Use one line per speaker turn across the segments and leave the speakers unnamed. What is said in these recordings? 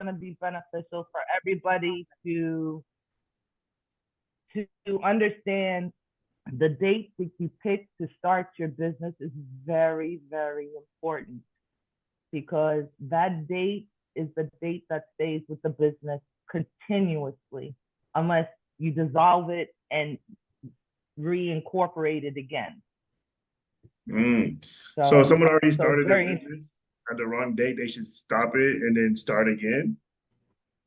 going to be beneficial for everybody to understand the date that you pick to start your business is very, very important, because that date is the date that stays with the business continuously, unless you dissolve it and reincorporate it again.
So if someone already started their business at the wrong date, they should stop it and then start again?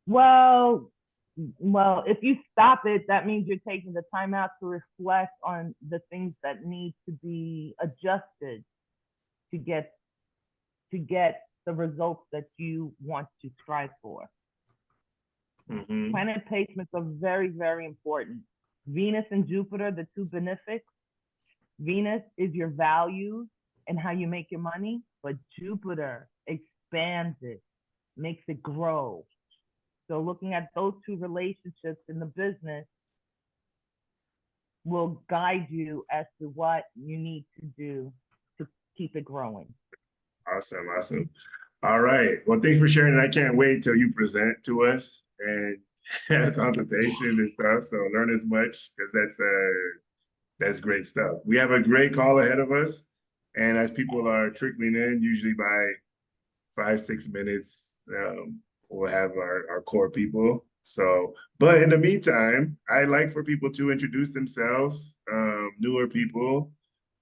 Well, if you stop it, that means you're taking the time out to reflect on the things that need to be adjusted to get the results that you want to strive for. Planet placements are very, very important. Venus and Jupiter, the two benefics. Venus is your values and how you make your money, but Jupiter expands it, makes it grow. So looking at those two relationships in the business will guide you as to what you need to do to keep it growing.
Awesome, awesome. All right. Well, thanks for sharing. I can't wait till you present to us and have consultation and stuff. So learn as much, because that's great stuff. We have a great call ahead of us. And as people are trickling in, usually by 5-6 minutes, we'll have our core people. So, but in the meantime, I like for people to introduce themselves, newer people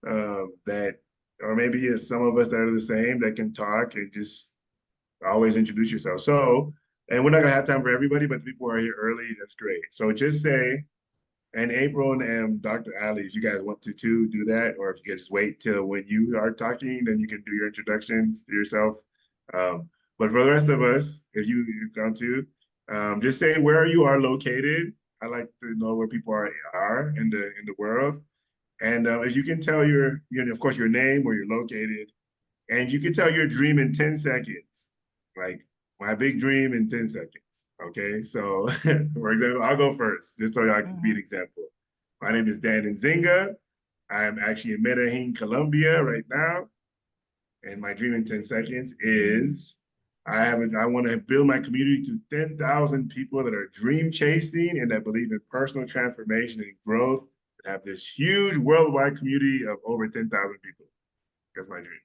that, or maybe some of us that are the same that can talk, and just always introduce yourself. So, and we're not gonna have time for everybody, but the people who are here early, that's great. So just say, and April and Dr. Ali, if you guys want to too, do that, or if you guys just wait till when you are talking, then you can do your introductions to yourself. But for the rest of us, if you've gone to, just say where you are located. I like to know where people are in the world. And if you can tell of course, your name, where you're located, and you can tell your dream in 10 seconds, like my big dream in 10 seconds. Okay, so for example, I'll go first, just so I can be an example. My name is Dan Nzinga. I'm actually in Medellin, Colombia right now. And my dream in 10 seconds is I want to build my community to 10,000 people that are dream chasing and that believe in personal transformation and growth, and have this huge worldwide community of over 10,000 people. That's my dream.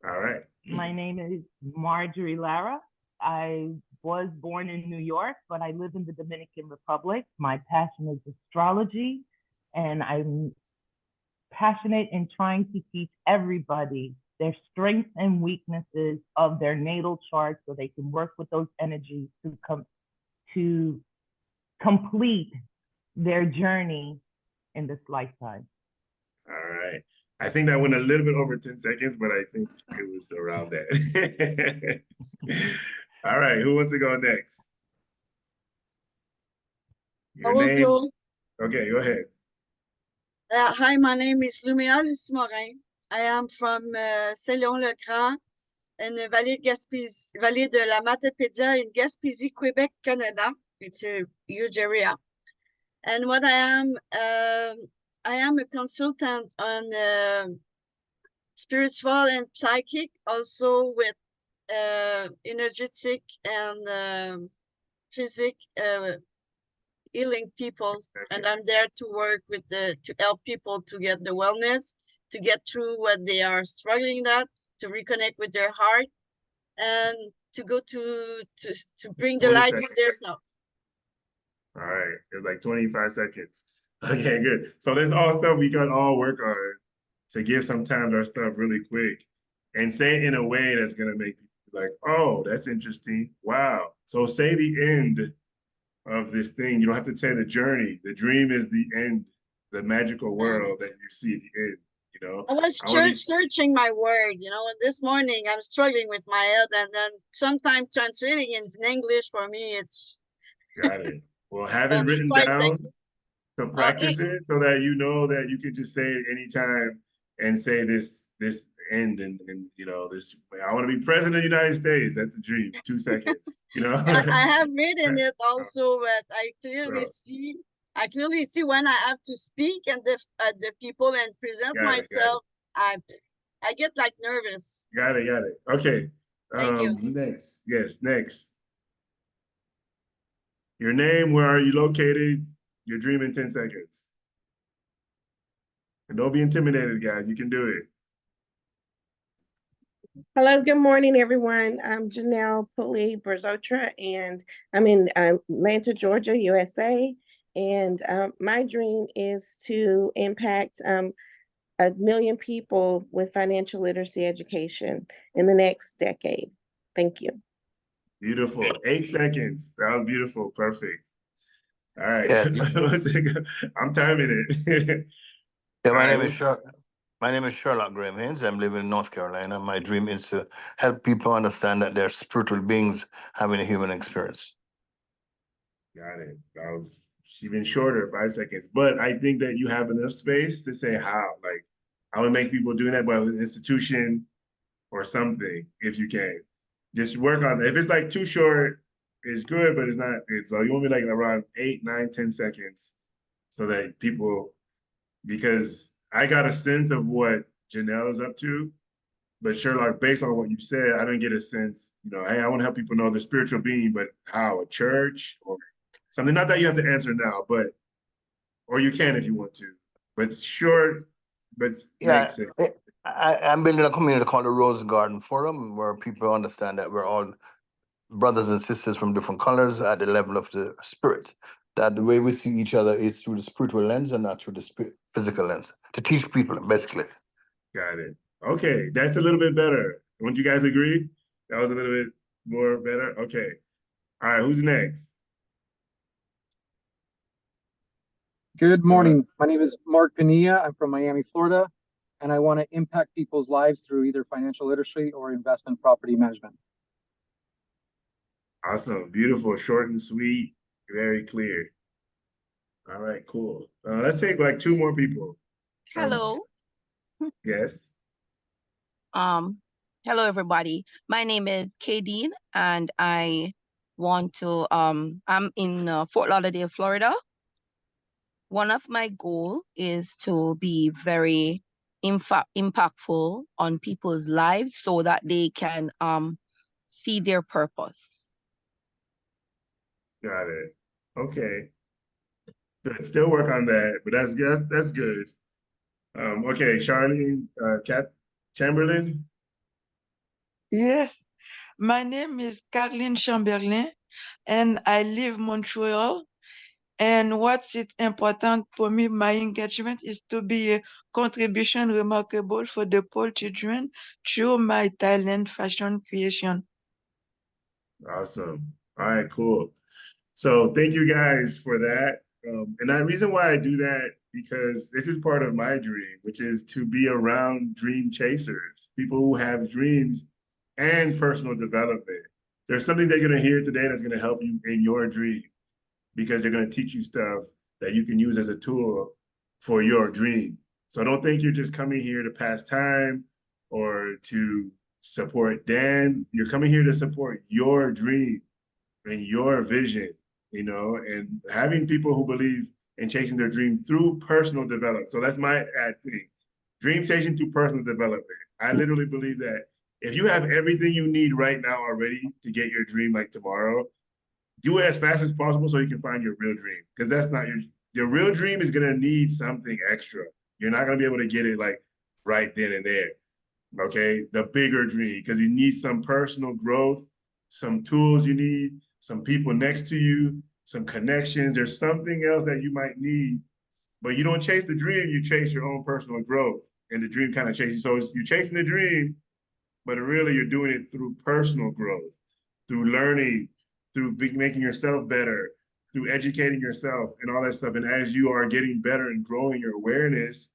All right.
My name is Marjorie Lara. I was born in New York, but I live in the Dominican Republic. My passion is astrology, and I'm passionate in trying to teach everybody their strengths and weaknesses of their natal chart, so they can work with those energies to complete their journey in this lifetime.
All right. I think that went a little bit over 10 seconds, but I think it was around that. All right, who wants to go next? Your name? Go. Okay, go ahead.
Hi, my name is Lumière Morin. I am from Saint-Léon-le-Grand in the Vallée de la Matapédia in Gaspésie, Quebec, Canada. It's a huge area. And what I am a consultant on spiritual and psychic, also with energetic and physic healing people. And I'm there to work with to help people to get the wellness, to get through what they are struggling at, to reconnect with their heart, and to go to bring the light in their self.
All right, it's like 25 seconds. Okay, good. So that's all stuff we can all work on to give sometimes our stuff really quick and say it in a way that's gonna make people like, oh, that's interesting. Wow. So say the end of this thing. You don't have to say the journey. The dream is the end, the magical world that you see at the end. You know,
I was searching my word, and this morning I'm struggling with my head, and then sometimes translating in English for me, it's
got it. Well, have it written down to practice it, so that you know that you can just say it anytime and say this end and this. I want to be president of the United States. That's the dream. 2 seconds.
I have written it also, but I clearly see when I have to speak and the people and present myself. I get like nervous.
Got it. Okay.
Thank you.
Next. Yes, next. Your name, where are you located? Your dream in 10 seconds. And don't be intimidated, guys. You can do it.
Hello, good morning, everyone. I'm Janelle Pulley Berzotra, and I'm in Atlanta, Georgia, USA. And my dream is to impact 1 million people with financial literacy education in the next decade. Thank you.
Beautiful. 8 seconds. That was beautiful. Perfect. All right.
Yeah.
I'm timing it.
Yeah,
All
my
right,
name is my name is Sherlock Graham Haynes. I'm living in North Carolina. My dream is to help people understand that they're spiritual beings having a human experience.
Got it. That was even shorter, 5 seconds. But I think that you have enough space to say how. Like, I would make people doing that by an institution or something, if you can. Just work on it. If it's like too short, it's good, but it's not. It's so you want me like around 8, 9, 10 seconds, so that people, because I got a sense of what Janelle is up to, but Sherlock, based on what you said, I didn't get a sense. Hey, I want to help people know the spiritual being, but how? A church or something? Not that you have to answer now, but or you can if you want to. But short, but
Yeah,
makes sense.
I'm building a community called the Rose Garden Forum, where people understand that we're all brothers and sisters from different colors at the level of the spirit. That the way we see each other is through the spiritual lens and not through the physical lens. To teach people, basically.
Got it. Okay, that's a little bit better. Wouldn't you guys agree? That was a little bit more better. Okay. All right, who's next?
Good morning. My name is Mark Pinilla. I'm from Miami, Florida, and I want to impact people's lives through either financial literacy or investment property management.
Awesome. Beautiful. Short and sweet. Very clear. All right, cool. Let's take like 2 more people.
Hello.
Yes.
Hello everybody. My name is Kadeen and I want to I'm in Fort Lauderdale, Florida. One of my goal is to be very impactful on people's lives so that they can see their purpose.
Got it. Okay. Good. Still work on that, but that's good. Okay, Charlene, Kat Chamberlain.
Yes, my name is Kathleen Chamberlain and I live Montreal. And what's it important for me, my engagement is to be a contribution remarkable for the poor children through my talent fashion creation.
Awesome. All right, cool. So thank you guys for that. And the reason why I do that, because this is part of my dream, which is to be around dream chasers, people who have dreams and personal development. There's something they're going to hear today that's going to help you in your dream, because they're going to teach you stuff that you can use as a tool for your dream. So don't think you're just coming here to pass time or to support Dan. You're coming here to support your dream and your vision, and having people who believe in chasing their dream through personal development. So that's my thing. Dream chasing through personal development. I literally believe that if you have everything you need right now already to get your dream like tomorrow, do it as fast as possible so you can find your real dream. Because that's not your real dream is gonna need something extra. You're not gonna be able to get it like right then and there. Okay, the bigger dream, because you need some personal growth, some tools you need, some people next to you, some connections. There's something else that you might need, but you don't chase the dream, you chase your own personal growth. And the dream kind of chases you. So you're chasing the dream, but really you're doing it through personal growth, through learning, through making yourself better, through educating yourself and all that stuff. And as you are getting better and growing your awareness,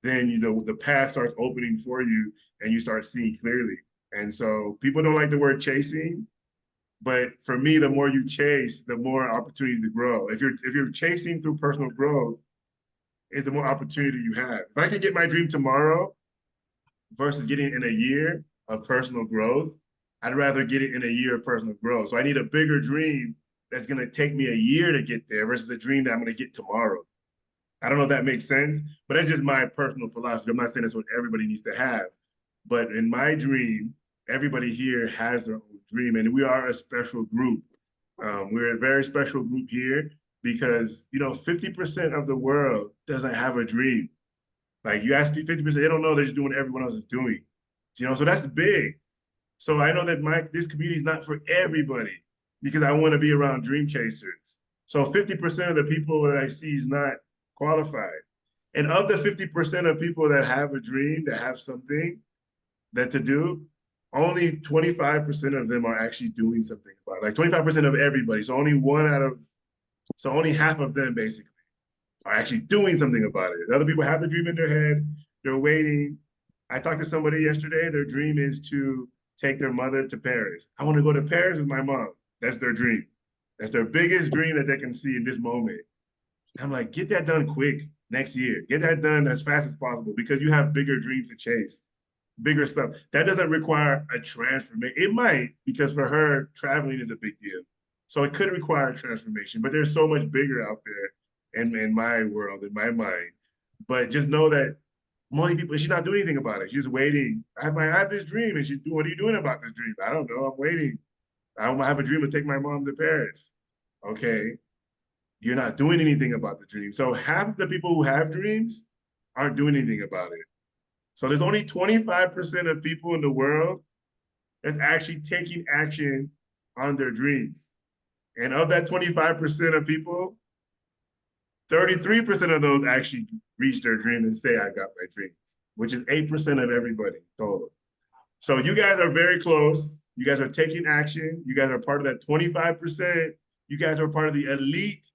then the path starts opening for you and you start seeing clearly. And so people don't like the word chasing, but for me, the more you chase, the more opportunities to grow. If you're chasing through personal growth, is the more opportunity you have. If I can get my dream tomorrow versus getting it in a year of personal growth, I'd rather get it in a year of personal growth. So I need a bigger dream that's going to take me a year to get there versus a dream that I'm going to get tomorrow. I don't know if that makes sense, but that's just my personal philosophy. I'm not saying that's what everybody needs to have. But in my dream, everybody here has their own dream, and we are a special group. We're a very special group here because, you know, 50% of the world doesn't have a dream. Like you ask 50%, they don't know they're just doing what everyone else is doing. You know, so that's big. So I know that this community is not for everybody because I want to be around dream chasers. So 50% of the people that I see is not qualified. And of the 50% of people that have a dream, that have something that to do, only 25% of them are actually doing something about it. Like 25% of everybody. So only half of them basically are actually doing something about it. The other people have the dream in their head, they're waiting. I talked to somebody yesterday, their dream is to take their mother to Paris. I want to go to Paris with my mom. That's their dream. That's their biggest dream that they can see in this moment. I'm like, get that done quick next year. Get that done as fast as possible because you have bigger dreams to chase, bigger stuff. That doesn't require a transformation. It might, because for her, traveling is a big deal. So it could require a transformation, but there's so much bigger out there in my world, in my mind. But just know that many people, she's not doing anything about it. She's waiting. I have this dream, and she's doing, what are you doing about this dream? I don't know. I'm waiting. I have a dream to take my mom to Paris. Okay. You're not doing anything about the dream. So half the people who have dreams aren't doing anything about it. So there's only 25% of people in the world that's actually taking action on their dreams. And of that 25% of people, 33% of those actually reach their dream and say, I got my dreams, which is 8% of everybody total. So you guys are very close. You guys are taking action. You guys are part of that 25%. You guys are part of the elite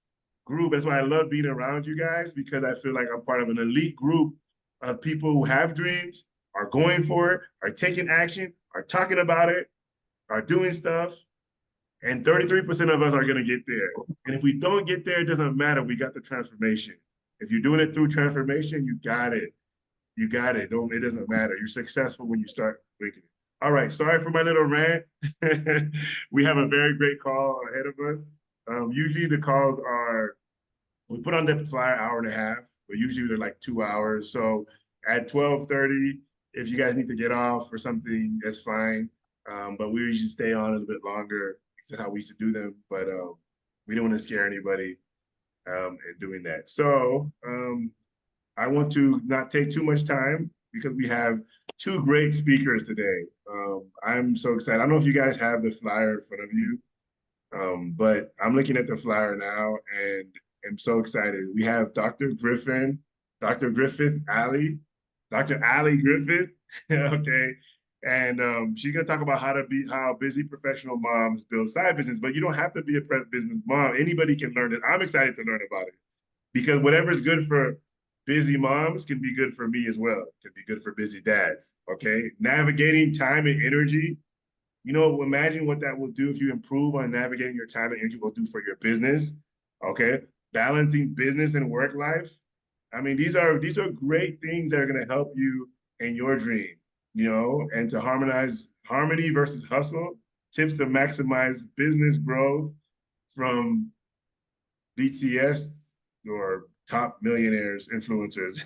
group. That's why I love being around you guys, because I feel like I'm part of an elite group of people who have dreams, are going for it, are taking action, are talking about it, are doing stuff. And 33% of us are going to get there. And if we don't get there, it doesn't matter. We got the transformation. If you're doing it through transformation, you got it. You got it. It doesn't matter. You're successful when you start making it. All right. Sorry for my little rant. We have a very great call ahead of us. Usually the calls are, we put on the flyer hour and a half, but usually they're like 2 hours. So at 12:30, if you guys need to get off or something, that's fine. But we usually stay on a little bit longer. That's how we used to do them, but we don't want to scare anybody in doing that. So I want to not take too much time because we have two great speakers today. I'm so excited. I don't know if you guys have the flyer in front of you, but I'm looking at the flyer now and I'm so excited. We have Dr. Griffith Ali, Dr. Ali Griffith, okay. And she's gonna talk about how busy professional moms build side business, but you don't have to be a business mom. Anybody can learn it. I'm excited to learn about it because whatever's good for busy moms can be good for me as well. Can be good for busy dads. Okay, navigating time and energy. You know, imagine what that will do if you improve on navigating your time and energy. Will do for your business. Okay, balancing business and work life. I mean, these are great things that are gonna help you in your dream. You know, and to harmony versus hustle, tips to maximize business growth from BTS or top millionaires, influencers.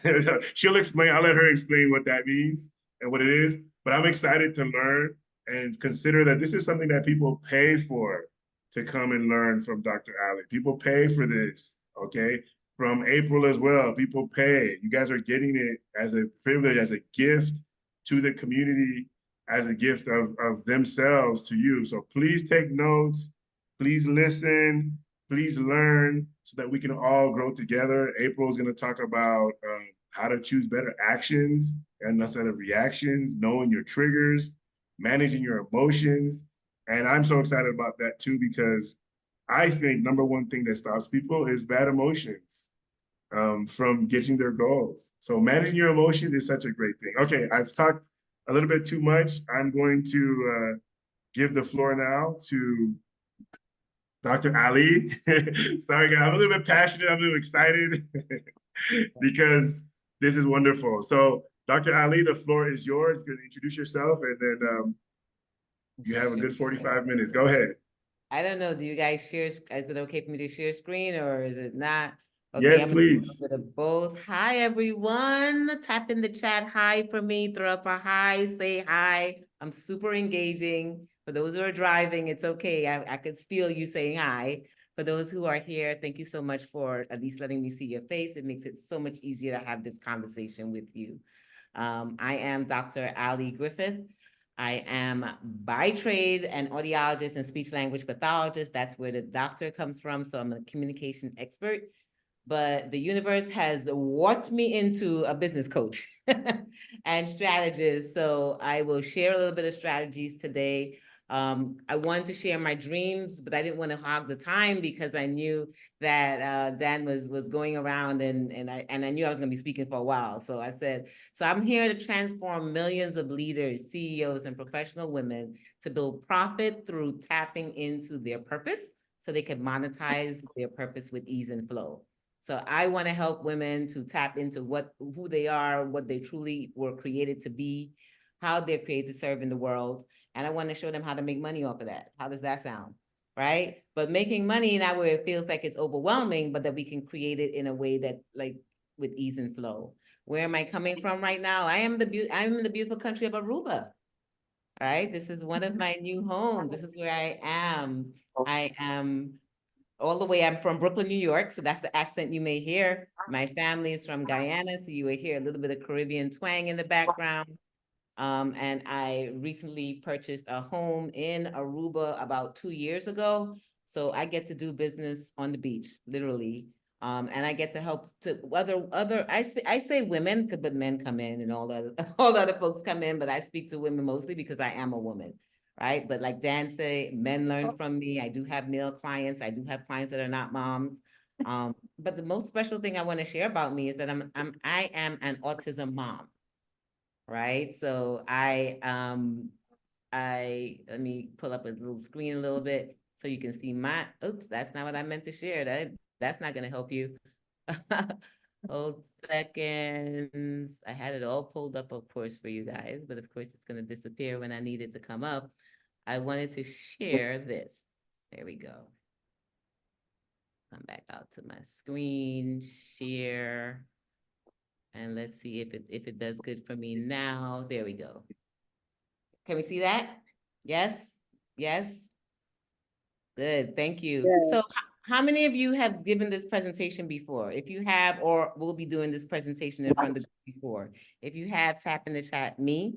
She'll explain, I'll let her explain what that means and what it is, but I'm excited to learn and consider that this is something that people pay for to come and learn from Dr. Ali. People pay for this, okay? From April as well, people pay. You guys are getting it as a privilege, as a gift to the community, as a gift of themselves to you. So please take notes, please listen, please learn so that we can all grow together. April is gonna talk about how to choose better actions and instead of reactions, knowing your triggers, managing your emotions. And I'm so excited about that too, because I think number one thing that stops people is bad emotions. From getting their goals. So managing your emotions is such a great thing. Okay, I've talked a little bit too much. I'm going to give the floor now to Dr. Ali. Sorry, guys, I'm a little bit passionate. I'm a little excited because this is wonderful. So Dr. Ali, the floor is yours. You can introduce yourself and then you have a good 45 minutes. Go ahead.
I don't know. Do you guys share? Is it okay for me to share screen or is it not? Okay,
Yes,
I'm gonna do a
please.
little bit of both. Hi, everyone. Type in the chat hi for me. Throw up a hi, say hi. I'm super engaging. For those who are driving, it's okay. I could feel you saying hi. For those who are here, thank you so much for at least letting me see your face. It makes it so much easier to have this conversation with you. I am Dr. Ali Griffith. I am by trade an audiologist and speech language pathologist. That's where the doctor comes from. So I'm a communication expert. But the universe has warped me into a business coach and strategist. So I will share a little bit of strategies today. I wanted to share my dreams, but I didn't want to hog the time because I knew that Dan was going around and I knew I was going to be speaking for a while. So I said, so I'm here to transform millions of leaders, CEOs, and professional women to build profit through tapping into their purpose so they can monetize their purpose with ease and flow. So I want to help women to tap into who they are, what they truly were created to be, how they're created to serve in the world. And I want to show them how to make money off of that. How does that sound? Right? But making money not where it feels like it's overwhelming, but that we can create it in a way that like with ease and flow. Where am I coming from right now? I'm in the beautiful country of Aruba. Right? This is one of my new homes. This is where I am. I am all the way, I'm from Brooklyn, New York, so that's the accent you may hear. My family is from Guyana, so you will hear a little bit of Caribbean twang in the background. And I recently purchased a home in Aruba about 2 years ago. So I get to do business on the beach, literally. And I get to help to I say women, but men come in and all the other folks come in, but I speak to women mostly because I am a woman. Right. But like Dan said, men learn from me. I do have male clients. I do have clients that are not moms. But the most special thing I want to share about me is that I am an autism mom. Right. So let me pull up a little screen a little bit so you can see oops, that's not what I meant to share. That's not going to help you. Hold seconds. I had it all pulled up, of course, for you guys, but of course it's going to disappear when I need it to come up. I wanted to share this. There we go. Come back out to my screen, share, and let's see if it does good for me now. There we go. Can we see that? Yes? Yes? Good, thank you.
Yes.
So how many of you have given this presentation before? If you have, or will be doing this presentation in front of you before. If you have, tap in the chat, me.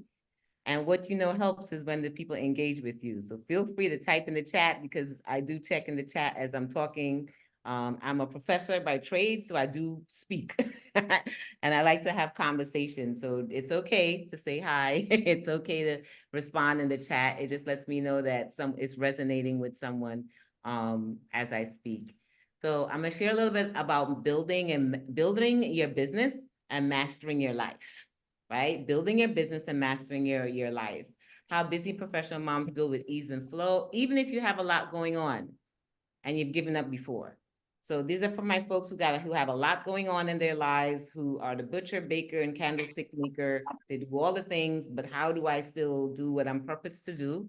And what helps is when the people engage with you. So feel free to type in the chat because I do check in the chat as I'm talking. I'm a professor by trade, so I do speak. And I like to have conversations. So it's okay to say hi. It's okay to respond in the chat. It just lets me know that it's resonating with someone as I speak. So I'm gonna share a little bit about building your business and mastering your life. Right? Building your business and mastering your life. How busy professional moms build with ease and flow, even if you have a lot going on and you've given up before. So these are for my folks who have a lot going on in their lives, who are the butcher, baker, and candlestick maker. They do all the things, but how do I still do what I'm purposed to do?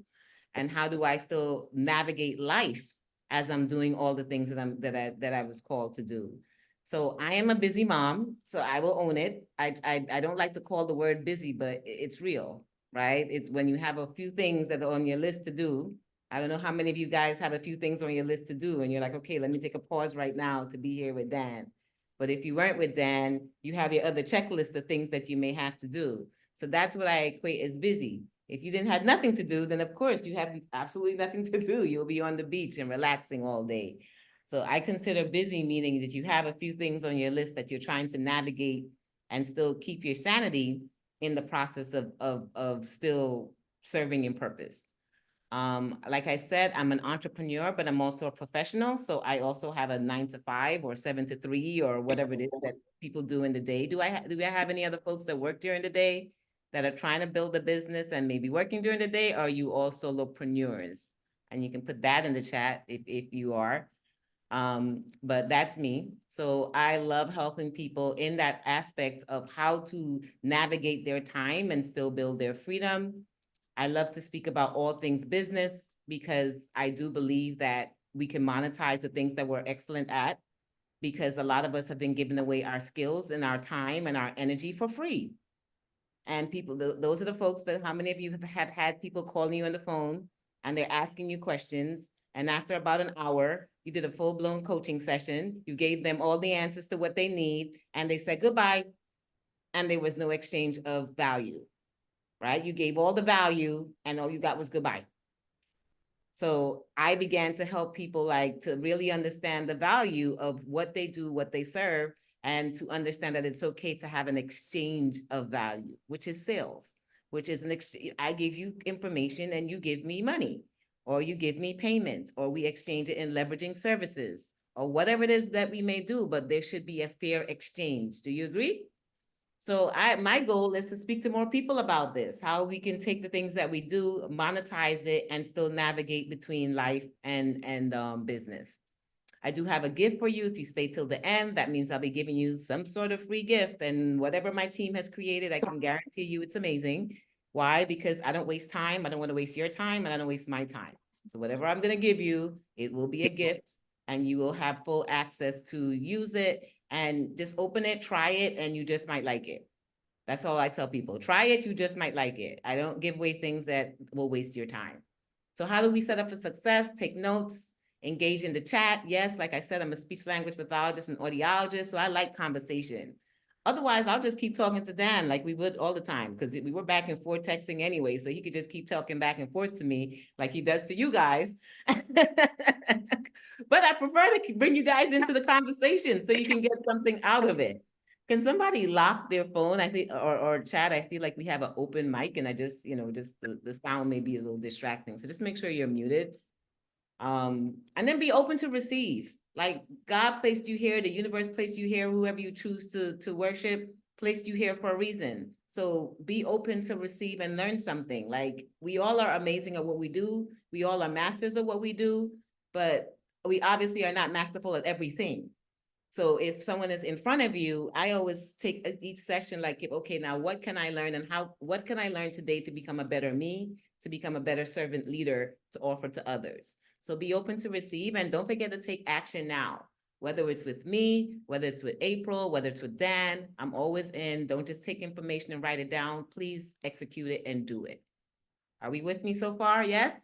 And how do I still navigate life as I'm doing all the things that I was called to do? So I am a busy mom, so I will own it. I don't like to call the word busy, but it's real, right? It's when you have a few things that are on your list to do. I don't know how many of you guys have a few things on your list to do, and you're like, okay, let me take a pause right now to be here with Dan. But if you weren't with Dan, you have your other checklist of things that you may have to do. So that's what I equate as busy. If you didn't have nothing to do, then of course you have absolutely nothing to do. You'll be on the beach and relaxing all day. So I consider busy meaning that you have a few things on your list that you're trying to navigate and still keep your sanity in the process of still serving in purpose. Like I said, I'm an entrepreneur, but I'm also a professional. So I also have a 9 to 5 or 7 to 3 or whatever it is that people do in the day. Do I have any other folks that work during the day that are trying to build a business and maybe working during the day? Or are you all solopreneurs? And you can put that in the chat if you are. But that's me. So I love helping people in that aspect of how to navigate their time and still build their freedom. I love to speak about all things business because I do believe that we can monetize the things that we're excellent at, because a lot of us have been giving away our skills and our time and our energy for free. And people, those are the folks that, how many of you have had people calling you on the phone and they're asking you questions, and after about an hour, you did a full-blown coaching session, you gave them all the answers to what they need, and they said goodbye, and there was no exchange of value, right? You gave all the value and all you got was goodbye. So I began to help people like to really understand the value of what they do, what they serve, and to understand that it's okay to have an exchange of value, which is sales, which is an exchange. I give you information and you give me money, or you give me payment, or we exchange it in leveraging services, or whatever it is that we may do, but there should be a fair exchange. Do you agree? So my goal is to speak to more people about this, how we can take the things that we do, monetize it, and still navigate between life and business. I do have a gift for you. If you stay till the end, that means I'll be giving you some sort of free gift, and whatever my team has created, I can guarantee you it's amazing. Why? Because I don't waste time. I don't want to waste your time, and I don't waste my time. So whatever I'm going to give you, it will be a gift, and you will have full access to use it, and just open it, try it, and you just might like it. That's all I tell people. Try it, you just might like it. I don't give away things that will waste your time. So how do we set up for success? Take notes, engage in the chat. Yes, like I said, I'm a speech language pathologist and audiologist, so I like conversation. Otherwise, I'll just keep talking to Dan like we would all the time, because we were back and forth texting anyway, so he could just keep talking back and forth to me like he does to you guys. But I prefer to bring you guys into the conversation so you can get something out of it. Can somebody lock their phone? I think, or chat, I feel like we have an open mic and I just, just the sound may be a little distracting. So just make sure you're muted. And then be open to receive. Like God placed you here, the universe placed you here, whoever you choose to worship placed you here for a reason. So be open to receive and learn something. Like we all are amazing at what we do. We all are masters of what we do, but we obviously are not masterful at everything. So if someone is in front of you, I always take each session like, okay, now what can I learn, and what can I learn today to become a better me, to become a better servant leader to offer to others. So be open to receive, and don't forget to take action now, whether it's with me, whether it's with April, whether it's with Dan, I'm always in. Don't just take information and write it down. Please execute it and do it. Are we with me so far? Yes?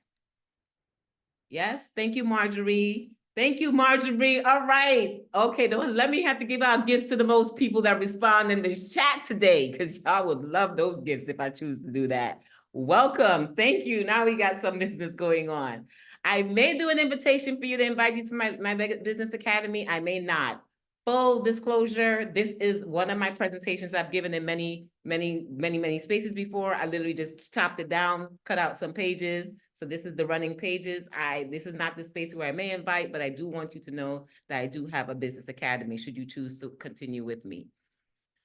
Yes, thank you, Marjorie. Thank you, Marjorie. All right. Okay, let me have to give out gifts to the most people that respond in this chat today, because y'all would love those gifts if I choose to do that. Welcome. Thank you. Now we got some business going on. I may do an invitation for you to invite you to my business academy. I may not. Full disclosure, this is one of my presentations I've given in many spaces before. I literally just chopped it down, cut out some pages. So this is the running pages. This is not the space where I may invite, but I do want you to know that I do have a business academy should you choose to continue with me.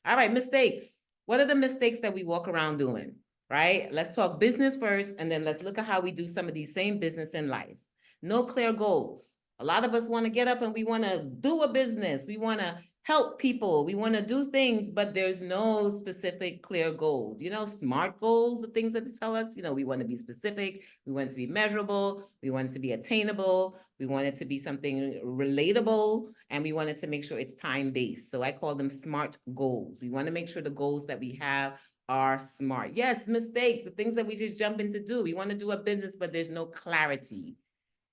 All right, mistakes. What are the mistakes that we walk around doing, right? Let's talk business first, and then let's look at how we do some of these same business in life. No clear goals. A lot of us want to get up and we want to do a business. We want to help people. We want to do things, but there's no specific clear goals. SMART goals, the things that tell us, we want to be specific. We want it to be measurable. We want it to be attainable. We want it to be something relatable, and we want it to make sure it's time-based. So I call them SMART goals. We want to make sure the goals that we have are smart. Yes, mistakes, the things that we just jump in to do. We want to do a business, but there's no clarity.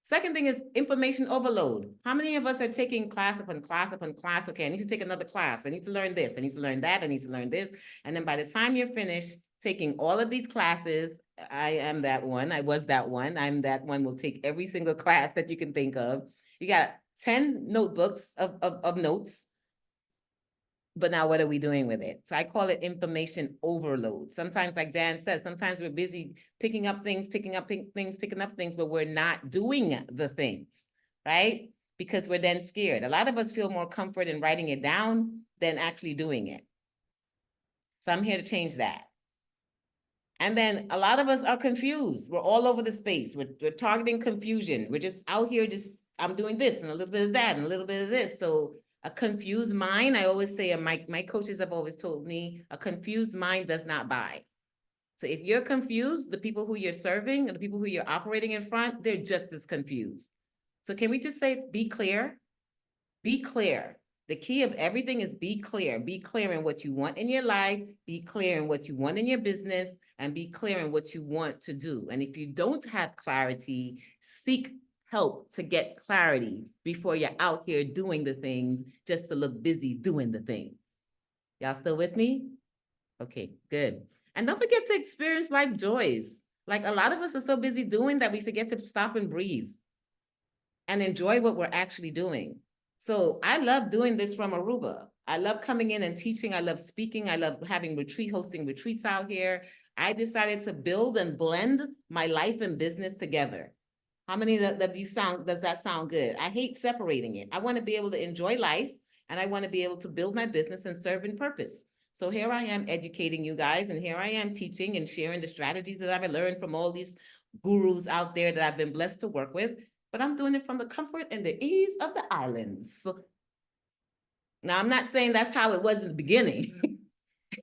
Second thing is information overload. How many of us are taking class upon class upon class? Okay, I need to take another class. I need to learn this. I need to learn that. I need to learn this. And then by the time you're finished taking all of these classes, I am that one. I was that one. I'm that one will take every single class that you can think of. You got 10 notebooks of notes. But now what are we doing with it? So I call it information overload. Sometimes, like Dan says, sometimes we're busy picking up things, but we're not doing the things, right? Because we're then scared. A lot of us feel more comfort in writing it down than actually doing it. So I'm here to change that. And then a lot of us are confused. We're all over the space. We're targeting confusion. We're just out here I'm doing this and a little bit of that and a little bit of this. So a confused mind, I always say, and my coaches have always told me, a confused mind does not buy. So if you're confused, the people who you're serving and the people who you're operating in front, they're just as confused. So can we just say, be clear? Be clear. The key of everything is be clear. Be clear in what you want in your life, be clear in what you want in your business, and be clear in what you want to do. And if you don't have clarity, seek help to get clarity before you're out here doing the things just to look busy doing the things. Y'all still with me? Okay, good. And don't forget to experience life joys. Like a lot of us are so busy doing that we forget to stop and breathe and enjoy what we're actually doing. So I love doing this from Aruba. I love coming in and teaching. I love speaking. I love hosting retreats out here. I decided to build and blend my life and business together. How many of you does that sound good? I hate separating it. I want to be able to enjoy life, and I want to be able to build my business and serve in purpose. So here I am educating you guys, and here I am teaching and sharing the strategies that I've learned from all these gurus out there that I've been blessed to work with, but I'm doing it from the comfort and the ease of the islands. Now, I'm not saying that's how it was in the beginning.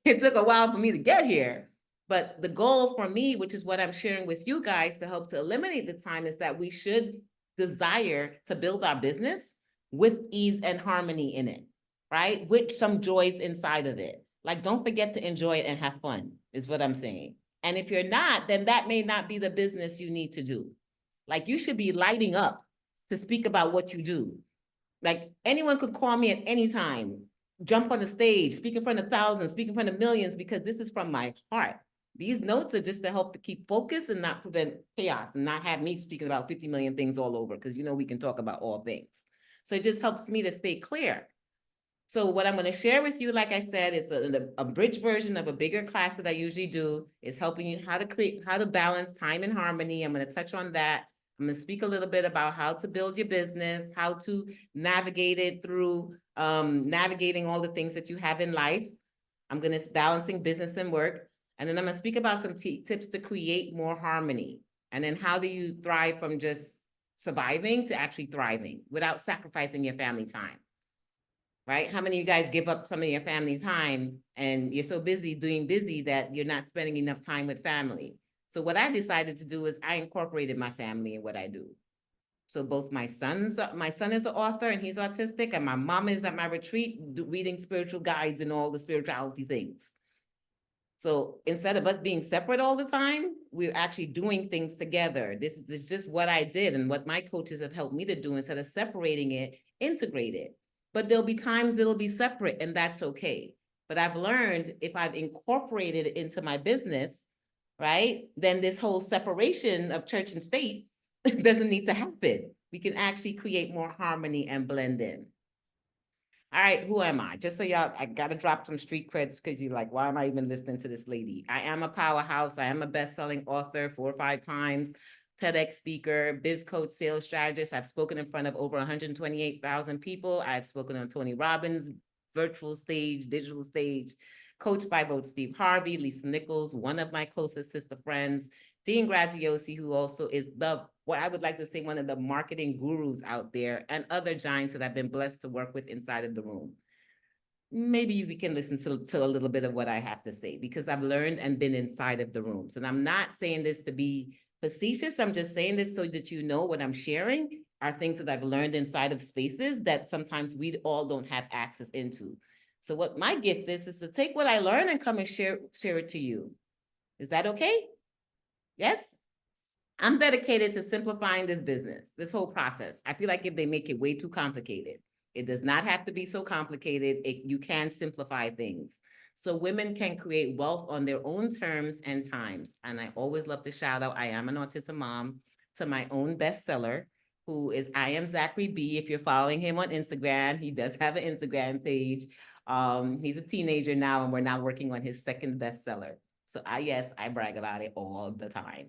It took a while for me to get here. But the goal for me, which is what I'm sharing with you guys to help to eliminate the time, is that we should desire to build our business with ease and harmony in it, right? With some joys inside of it. Like, don't forget to enjoy it and have fun, is what I'm saying. And if you're not, then that may not be the business you need to do. Like, you should be lighting up to speak about what you do. Like, anyone could call me at any time, jump on the stage, speak in front of thousands, speak in front of millions, because this is from my heart. These notes are just to help to keep focus and not prevent chaos and not have me speaking about 50 million things all over, because you know we can talk about all things. So it just helps me to stay clear. So what I'm going to share with you, like I said, is a bridge version of a bigger class that I usually do, is helping you how to balance time and harmony. I'm going to touch on that. I'm going to speak a little bit about how to build your business, how to navigate it through navigating all the things that you have in life. I'm going to balancing business and work. And then I'm going to speak about some tips to create more harmony. And then how do you thrive from just surviving to actually thriving without sacrificing your family time? Right? How many of you guys give up some of your family time and you're so busy doing busy that you're not spending enough time with family? So what I decided to do is I incorporated my family in what I do. So both my son is an author and he's autistic, and my mom is at my retreat reading spiritual guides and all the spirituality things. So instead of us being separate all the time, we're actually doing things together. This is just what I did and what my coaches have helped me to do. Instead of separating it, integrate it. But there'll be times it'll be separate, and that's okay. But I've learned if I've incorporated it into my business, right, then this whole separation of church and state doesn't need to happen. We can actually create more harmony and blend in. All right, who am I? Just so y'all, I gotta drop some street creds because you're like, why am I even listening to this lady? I am a powerhouse. I am a best-selling author 4 or 5 times, TEDx speaker, biz coach, sales strategist. I've spoken in front of over 128,000 people. I've spoken on Tony Robbins' virtual stage, digital stage, coached by both Steve Harvey, Lisa Nichols, one of my closest sister friends, Dean Graziosi, who also is what I would like to say, one of the marketing gurus out there, and other giants that I've been blessed to work with inside of the room. Maybe we can listen to a little bit of what I have to say, because I've learned and been inside of the rooms. And I'm not saying this to be facetious. I'm just saying this so that you know what I'm sharing are things that I've learned inside of spaces that sometimes we all don't have access into. So what my gift is to take what I learn and come and share it to you. Is that okay? Yes? I'm dedicated to simplifying this business, this whole process. I feel like if they make it way too complicated, it does not have to be so complicated. You can simplify things. So women can create wealth on their own terms and times. And I always love to shout out, I am an autism mom, to my own bestseller, who is I Am Zachary B. If you're following him on Instagram, he does have an Instagram page. He's a teenager now, and we're now working on his 2nd bestseller. So yes, I brag about it all the time.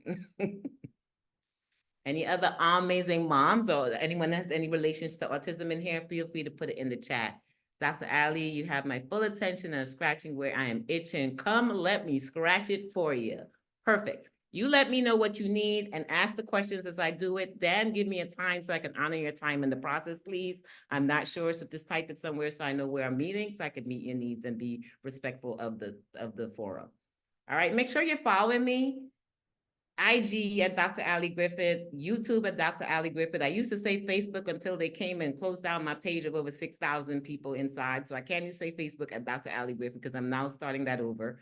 Any other amazing moms or anyone that has any relations to autism in here, feel free to put it in the chat. Dr. Ali, you have my full attention and scratching where I am itching. Come, let me scratch it for you. Perfect. You let me know what you need and ask the questions as I do it. Dan, give me a time so I can honor your time in the process, please. I'm not sure, so just type it somewhere so I know where I'm meeting, so I can meet your needs and be respectful of the forum. All right, make sure you're following me. IG at Dr. Ali Griffith, YouTube at Dr. Ali Griffith. I used to say Facebook until they came and closed down my page of over 6,000 people inside. So I can't even say Facebook at Dr. Ali Griffith because I'm now starting that over.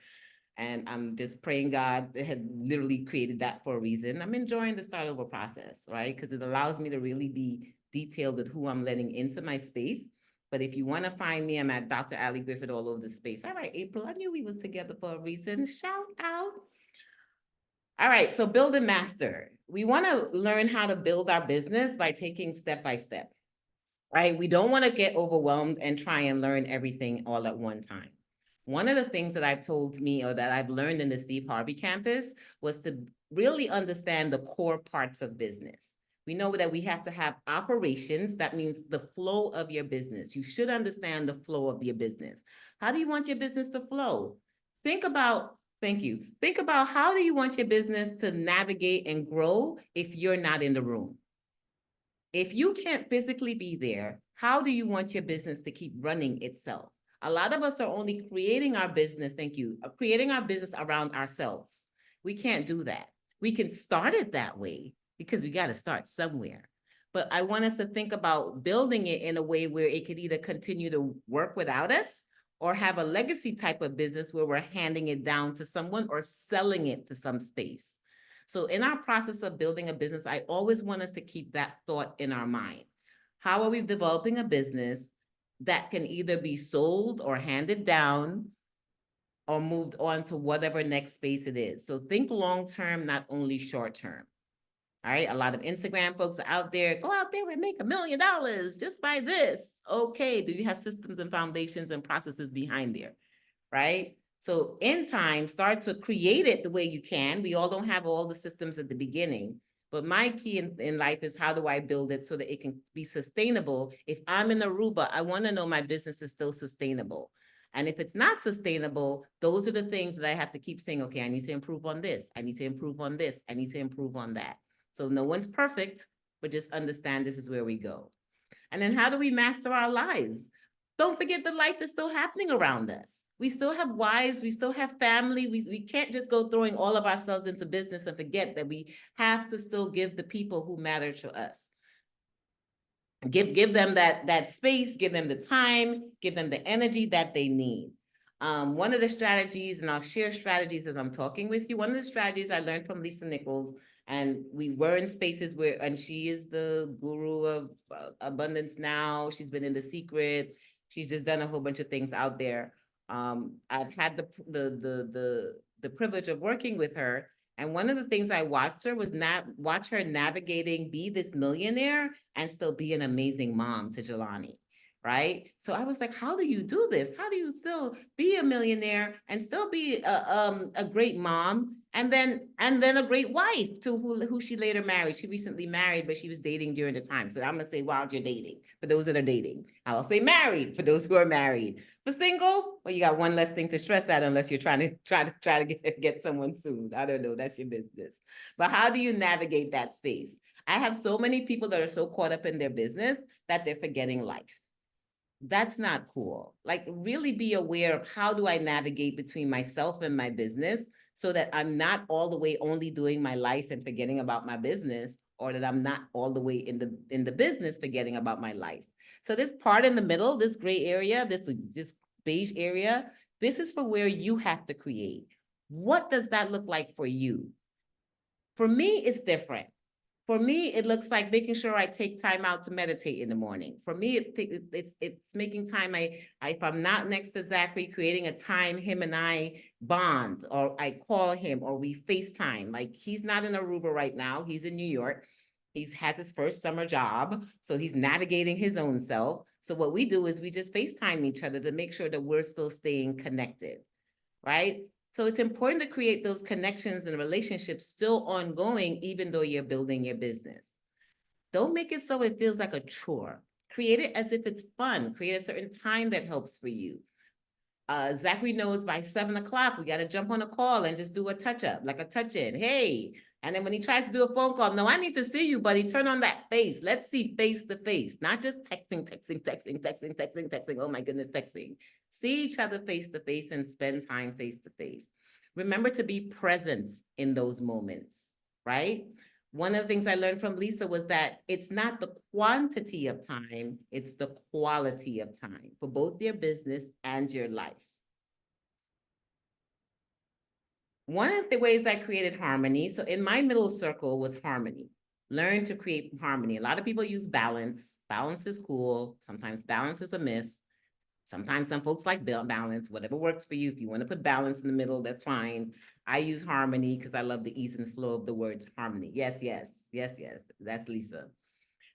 And I'm just praying God had literally created that for a reason. I'm enjoying the start over process, right? Because it allows me to really be detailed with who I'm letting into my space. But if you want to find me, I'm at Dr. Ali Griffith all over the space. All right, April, I knew we was together for a reason. Shout out. All right, so build and master. We want to learn how to build our business by taking step by step, right? We don't want to get overwhelmed and try and learn everything all at one time. One of the things that I've told me or that I've learned in the Steve Harvey campus was to really understand the core parts of business. We know that we have to have operations. That means the flow of your business. You should understand the flow of your business. How do you want your business to flow? Think about, thank you. Think about how do you want your business to navigate and grow if you're not in the room? If you can't physically be there, how do you want your business to keep running itself? A lot of us are only creating our business, thank you, creating our business around ourselves. We can't do that. We can start it that way because we got to start somewhere. But I want us to think about building it in a way where it could either continue to work without us or have a legacy type of business where we're handing it down to someone or selling it to some space. So in our process of building a business, I always want us to keep that thought in our mind. How are we developing a business that can either be sold or handed down or moved on to whatever next space it is? So think long-term, not only short-term. All right, a lot of Instagram folks are out there, go out there and make $1 million just by this. Okay, do you have systems and foundations and processes behind there, right? So in time, start to create it the way you can. We all don't have all the systems at the beginning, but my key in life is how do I build it so that it can be sustainable? If I'm in Aruba, I want to know my business is still sustainable. And if it's not sustainable, those are the things that I have to keep saying, okay, I need to improve on this. I need to improve on this. I need to improve on that. So no one's perfect, but just understand this is where we go. And then how do we master our lives? Don't forget that life is still happening around us. We still have wives, we still have family. We can't just go throwing all of ourselves into business and forget that we have to still give the people who matter to us. Give them that space, give them the time, give them the energy that they need. One of the strategies, and I'll share strategies as I'm talking with you. One of the strategies I learned from Lisa Nichols, and we were in spaces where, and she is the guru of abundance now. She's been in The Secret. She's just done a whole bunch of things out there. I've had the privilege of working with her. And one of the things I watched her was watch her navigating, be this millionaire and still be an amazing mom to Jelani, right? So I was like, how do you do this? How do you still be a millionaire and still be a great mom and then a great wife to who she later married? She recently married, but she was dating during the time. So I'm gonna say while you're dating, for those that are dating. I'll say married for those who are married. For single, well, you got one less thing to stress out unless you're trying to get someone soon. I don't know, that's your business. But how do you navigate that space? I have so many people that are so caught up in their business that they're forgetting life. That's not cool. Like, really be aware of how do I navigate between myself and my business so that I'm not all the way only doing my life and forgetting about my business, or that I'm not all the way in the business forgetting about my life. So this part in the middle, this gray area, this beige area, this is for where you have to create. What does that look like for you? For me, it's different. For me, it looks like making sure I take time out to meditate in the morning. For me, it's making time. If I'm not next to Zachary, creating a time him and I bond, or I call him, or we FaceTime. Like, he's not in Aruba right now. He's in New York. He has his first summer job, so he's navigating his own self. So what we do is we just FaceTime each other to make sure that we're still staying connected, right? So it's important to create those connections and relationships still ongoing, even though you're building your business. Don't make it so it feels like a chore. Create it as if it's fun. Create a certain time that helps for you. Zachary knows by 7 o'clock, we got to jump on a call and just do a touch up, like a touch in. Hey, and then when he tries to do a phone call, no, I need to see you, buddy. Turn on that face. Let's see face to face, not just texting. Oh my goodness, texting. See each other face to face and spend time face to face. Remember to be present in those moments. right? One of the things I learned from Lisa was that it's not the quantity of time, it's the quality of time for both your business and your life. One of the ways I created harmony, so in my middle circle was harmony. Learn to create harmony. A lot of people use balance. Balance is cool. Sometimes balance is a myth. Sometimes some folks like balance, whatever works for you. If you want to put balance in the middle, that's fine. I use harmony because I love the ease and flow of the words harmony. Yes, yes, yes, yes. That's Lisa.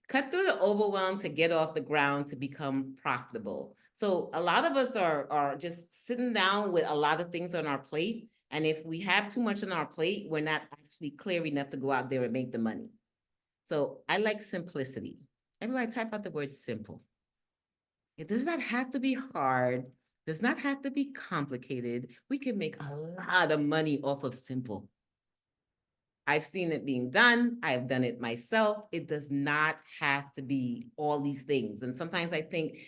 Cut through the overwhelm to get off the ground to become profitable. So a lot of us are just sitting down with a lot of things on our plate. And if we have too much on our plate, we're not actually clear enough to go out there and make the money. So I like simplicity. Everybody type out the word simple. It does not have to be hard, does not have to be complicated. We can make a lot of money off of simple. I've seen it being done. I've done it myself. It does not have to be all these things. And sometimes I think,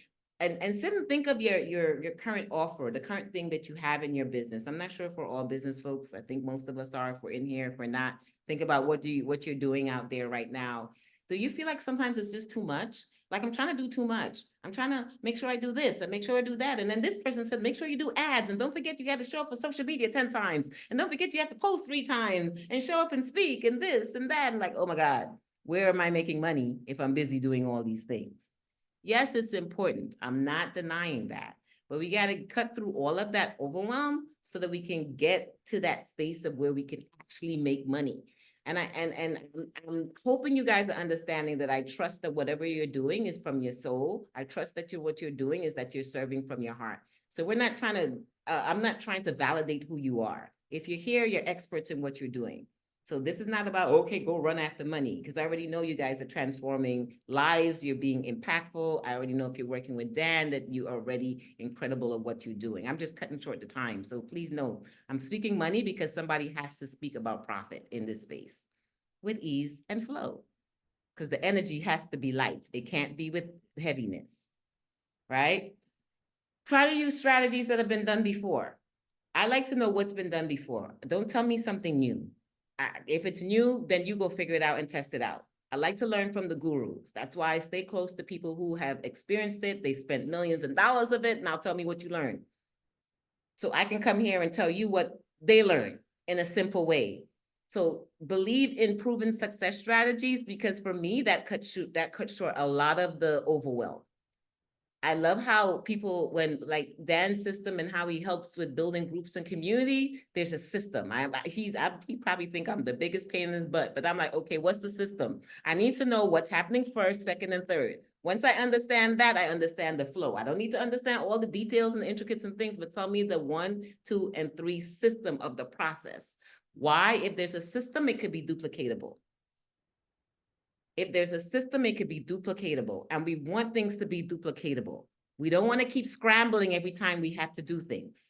and sit and think of your current offer, the current thing that you have in your business. I'm not sure if we're all business folks. I think most of us are. If we're in here, if we're not, think about what you're doing out there right now. Do you feel like sometimes it's just too much? Like I'm trying to do too much. I'm trying to make sure I do this and make sure I do that. And then this person said, make sure you do ads and don't forget you got to show up for social media 10 times. And don't forget you have to post 3 times and show up and speak and this and that. And like, oh my God, where am I making money if I'm busy doing all these things? Yes, it's important. I'm not denying that. But we got to cut through all of that overwhelm so that we can get to that space of where we can actually make money. And I'm hoping you guys are understanding that I trust that whatever you're doing is from your soul. I trust that what you're doing is that you're serving from your heart. So we're not trying to, I'm not trying to validate who you are. If you're here, you're experts in what you're doing. So this is not about, okay, go run after money, because I already know you guys are transforming lives. You're being impactful. I already know if you're working with Dan that you are already incredible at what you're doing. I'm just cutting short the time. So please know I'm speaking money because somebody has to speak about profit in this space with ease and flow, because the energy has to be light. It can't be with heaviness, right? Try to use strategies that have been done before. I like to know what's been done before. Don't tell me something new. If it's new, then you go figure it out and test it out. I like to learn from the gurus. That's why I stay close to people who have experienced it. They spent millions of dollars of it. Now tell me what you learned. So I can come here and tell you what they learned in a simple way. So believe in proven success strategies, because for me, that cut short a lot of the overwhelm. I love how people, when like Dan's system and how he helps with building groups and community, there's a system. He probably think I'm the biggest pain in his butt, but I'm like, okay, what's the system? I need to know what's happening first, second, and third. Once I understand that, I understand the flow. I don't need to understand all the details and the intricacies and things, but tell me the 1, 2, and 3 system of the process. Why? If there's a system, it could be duplicatable. If there's a system, it could be duplicatable, and we want things to be duplicatable. We don't want to keep scrambling every time we have to do things.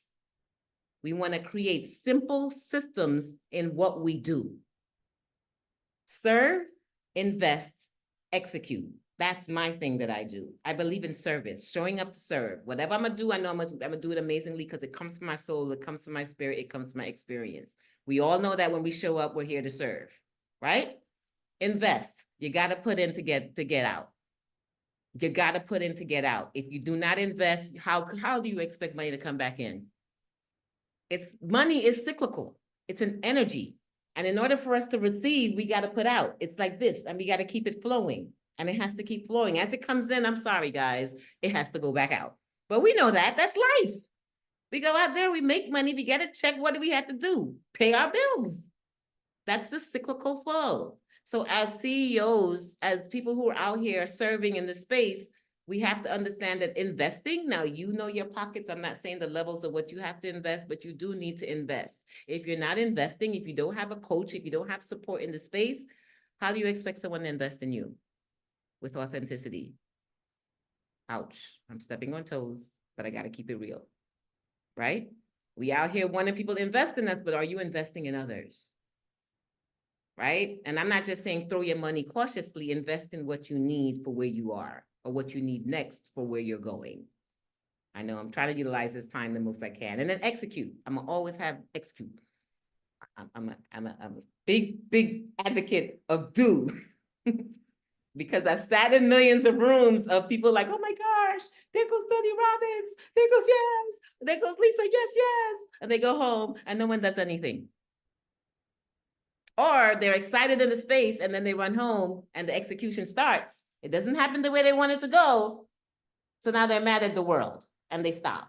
We want to create simple systems in what we do. Serve, invest, execute. That's my thing that I do. I believe in service, showing up to serve. Whatever I'm going to do, I know I'm going to do it amazingly because it comes from my soul, it comes from my spirit, it comes from my experience. We all know that when we show up, we're here to serve, right? Invest. You got to put in to get out. You got to put in to get out. If you do not invest, how do you expect money to come back in? Money is cyclical. It's an energy. And in order for us to receive, we got to put out. It's like this, and we got to keep it flowing. And it has to keep flowing. As it comes in, I'm sorry, guys, it has to go back out. But we know that. That's life. We go out there, we make money, we get a check. What do we have to do? Pay our bills. That's the cyclical flow. So as CEOs, as people who are out here serving in the space, we have to understand that investing, now you know your pockets. I'm not saying the levels of what you have to invest, but you do need to invest. If you're not investing, if you don't have a coach, if you don't have support in the space, how do you expect someone to invest in you with authenticity? Ouch, I'm stepping on toes, but I got to keep it real, right? We out here wanting people to invest in us, but are you investing in others? Right? And I'm not just saying throw your money cautiously, invest in what you need for where you are or what you need next for where you're going. I know I'm trying to utilize this time the most I can, and then execute. I'm gonna always have execute. I'm a big advocate of do. Because I've sat in millions of rooms of people like, oh my gosh, there goes Tony Robbins, there goes yes, there goes Lisa, yes, yes. And they go home and no one does anything. Or they're excited in the space and then they run home and the execution starts. It doesn't happen the way they want it to go. So now they're mad at the world and they stop.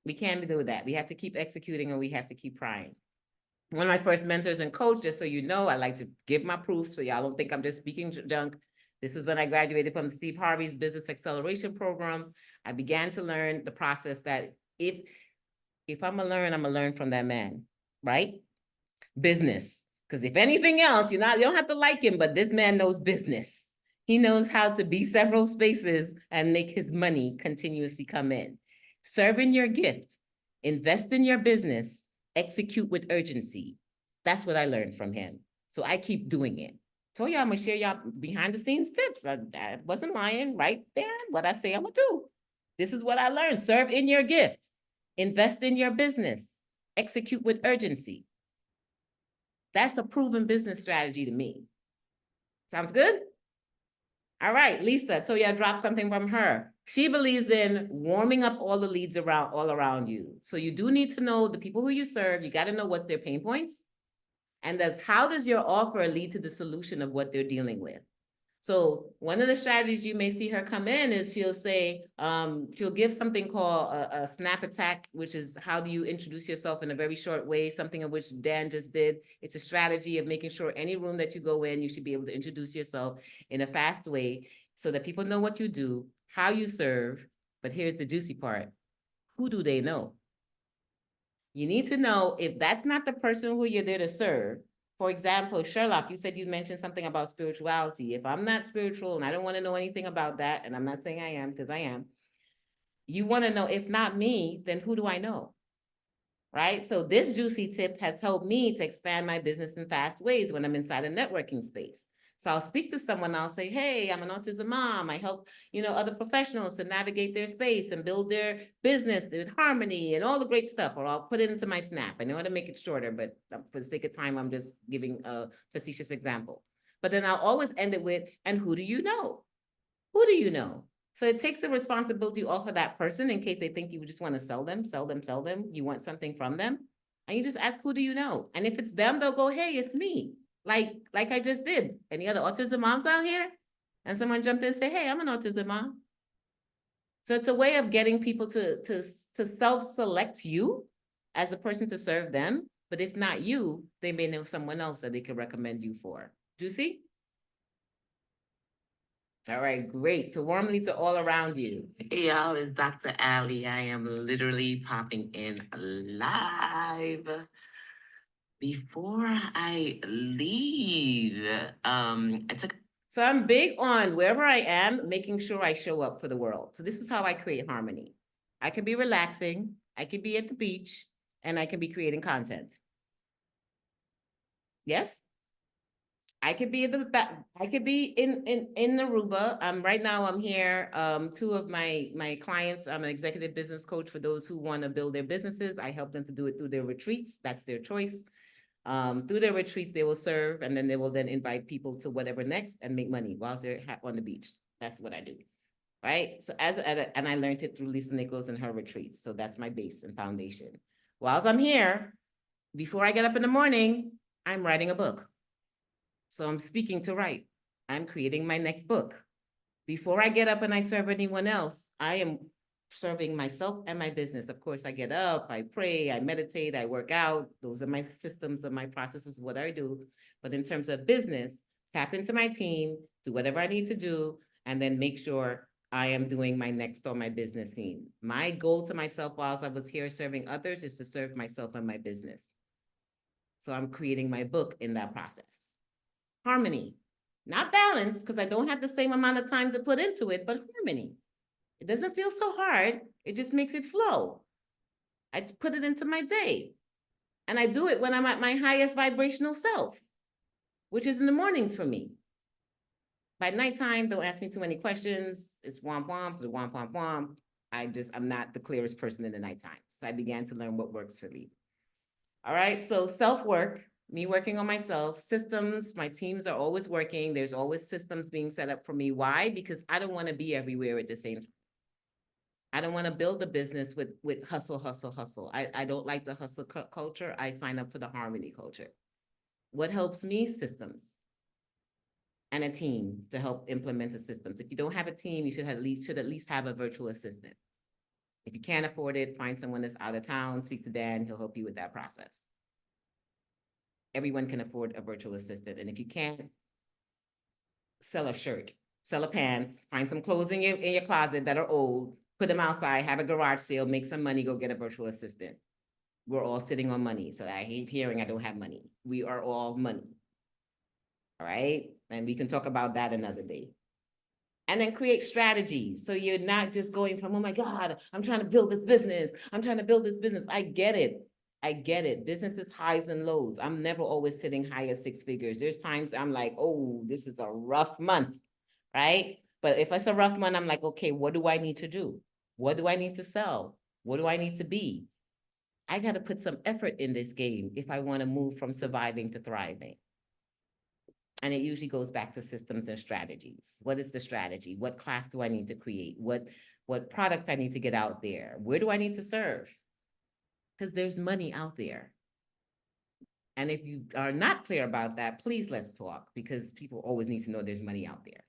We can't do that. We have to keep executing and we have to keep trying. One of my first mentors and coach, just so you know, I like to give my proof so y'all don't think I'm just speaking junk. This is when I graduated from Steve Harvey's Business Acceleration Program. I began to learn the process that if I'm gonna learn from that man, right? Business. Because if anything else, you don't have to like him, but this man knows business. He knows how to be several spaces and make his money continuously come in. Serve in your gift, invest in your business, execute with urgency. That's what I learned from him. So I keep doing it. Told y'all I'm gonna share y'all behind the scenes tips. I wasn't lying, right there. What I say I'm gonna do. This is what I learned. Serve in your gift, invest in your business, execute with urgency. That's a proven business strategy to me. Sounds good? All right, Lisa, told you I dropped something from her. She believes in warming up all the leads all around you. So you do need to know the people who you serve. You got to know what's their pain points. And that's how does your offer lead to the solution of what they're dealing with? So one of the strategies you may see her come in is she'll say, she'll give something called a snap attack, which is how do you introduce yourself in a very short way, something of which Dan just did. It's a strategy of making sure any room that you go in, you should be able to introduce yourself in a fast way so that people know what you do, how you serve. But here's the juicy part. Who do they know? You need to know if that's not the person who you're there to serve. For example, Sherlock, you said you mentioned something about spirituality. If I'm not spiritual and I don't want to know anything about that, and I'm not saying I am because I am, you want to know if not me, then who do I know? Right? So this juicy tip has helped me to expand my business in fast ways when I'm inside a networking space. So I'll speak to someone, I'll say, hey, I'm an autism mom. I help, other professionals to navigate their space and build their business with harmony and all the great stuff, or I'll put it into my snap. I know how to make it shorter, but for the sake of time, I'm just giving a facetious example. But then I'll always end it with, and who do you know? Who do you know? So it takes the responsibility off of that person in case they think you just want to sell them. You want something from them. And you just ask, who do you know? And if it's them, they'll go, hey, it's me. Like I just did. Any other autism moms out here? And someone jumped in and say, hey, I'm an autism mom. So it's a way of getting people to self-select you as the person to serve them. But if not you, they may know someone else that they can recommend you for. Do you see? All right, great. So warmly to all around you.
Hey y'all, it's Dr. Ali. I am literally popping in live. Before I leave,
So I'm big on wherever I am, making sure I show up for the world. So this is how I create harmony. I could be relaxing, I could be at the beach, and I could be creating content. Yes? I could be in Aruba. Right now I'm here. Two of my clients, I'm an executive business coach for those who want to build their businesses. I help them to do it through their retreats. That's their choice. Through their retreats, they will serve, and then they will then invite people to whatever next and make money whilst they're on the beach. That's what I do, right? So and I learned it through Lisa Nichols and her retreats. So that's my base and foundation. Whilst I'm here, before I get up in the morning, I'm writing a book. So I'm speaking to write. I'm creating my next book. Before I get up and I serve anyone else, I am serving myself and my business. Of course, I get up, I pray, I meditate, I work out. Those are my systems and my processes, what I do. But in terms of business, tap into my team, do whatever I need to do, and then make sure I am doing my next on my business scene. My goal to myself while I was here serving others is to serve myself and my business. So I'm creating my book in that process. Harmony, not balance, because I don't have the same amount of time to put into it, but harmony. It doesn't feel so hard. It just makes it flow. I put it into my day. And I do it when I'm at my highest vibrational self, which is in the mornings for me. By nighttime, don't ask me too many questions. It's womp womp, the womp womp womp. I'm not the clearest person in the nighttime. So I began to learn what works for me. All right, so self-work, me working on myself, systems, my teams are always working. There's always systems being set up for me. Why? Because I don't want to be everywhere at the same time. I don't want to build a business with hustle, hustle, hustle. I don't like the hustle culture. I sign up for the harmony culture. What helps me? Systems and a team to help implement the systems. If you don't have a team, you should at least have a virtual assistant. If you can't afford it, find someone that's out of town, speak to Dan, he'll help you with that process. Everyone can afford a virtual assistant. And if you can't, sell a shirt, sell a pants, find some clothes in your closet that are old, put them outside, have a garage sale, make some money, go get a virtual assistant. We're all sitting on money. So I hate hearing I don't have money. We are all money. All right. And we can talk about that another day. And then create strategies. So you're not just going from, oh my God, I'm trying to build this business. I'm trying to build this business. I get it. I get it. Business is highs and lows. I'm never always sitting high at 6 figures. There's times I'm like, oh, this is a rough month, right? But if it's a rough month, I'm like, okay, what do I need to do? What do I need to sell? What do I need to be? I got to put some effort in this game if I want to move from surviving to thriving. And it usually goes back to systems and strategies. What is the strategy? What class do I need to create? What product I need to get out there? Where do I need to serve? Because there's money out there. And if you are not clear about that, please let's talk, because people always need to know there's money out there.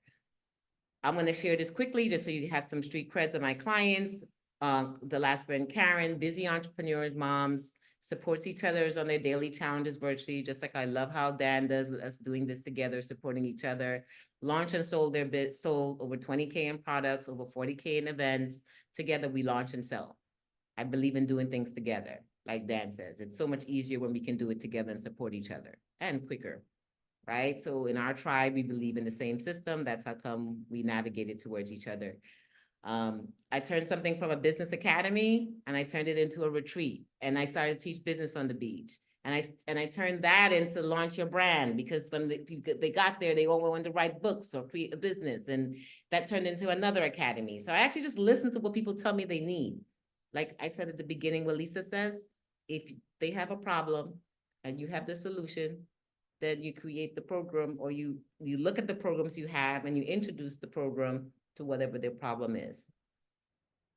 I'm going to share this quickly just so you have some street creds of my clients. The last friend, Karen, busy entrepreneurs, moms, supports each other on their daily challenges virtually, just like I love how Dan does with us doing this together, supporting each other. Launched and sold sold over 20K in products, over 40K in events. Together we launch and sell. I believe in doing things together. Like Dan says, it's so much easier when we can do it together and support each other, and quicker, right? So in our tribe, we believe in the same system. That's how come we navigated towards each other. I turned something from a business academy and I turned it into a retreat, and I started to teach business on the beach. And I turned that into launch your brand, because when they got there, they all wanted to write books or create a business, and that turned into another academy. So I actually just listen to what people tell me they need. Like I said at the beginning, what Lisa says, if they have a problem and you have the solution, then you create the program, or you look at the programs you have and you introduce the program to whatever their problem is.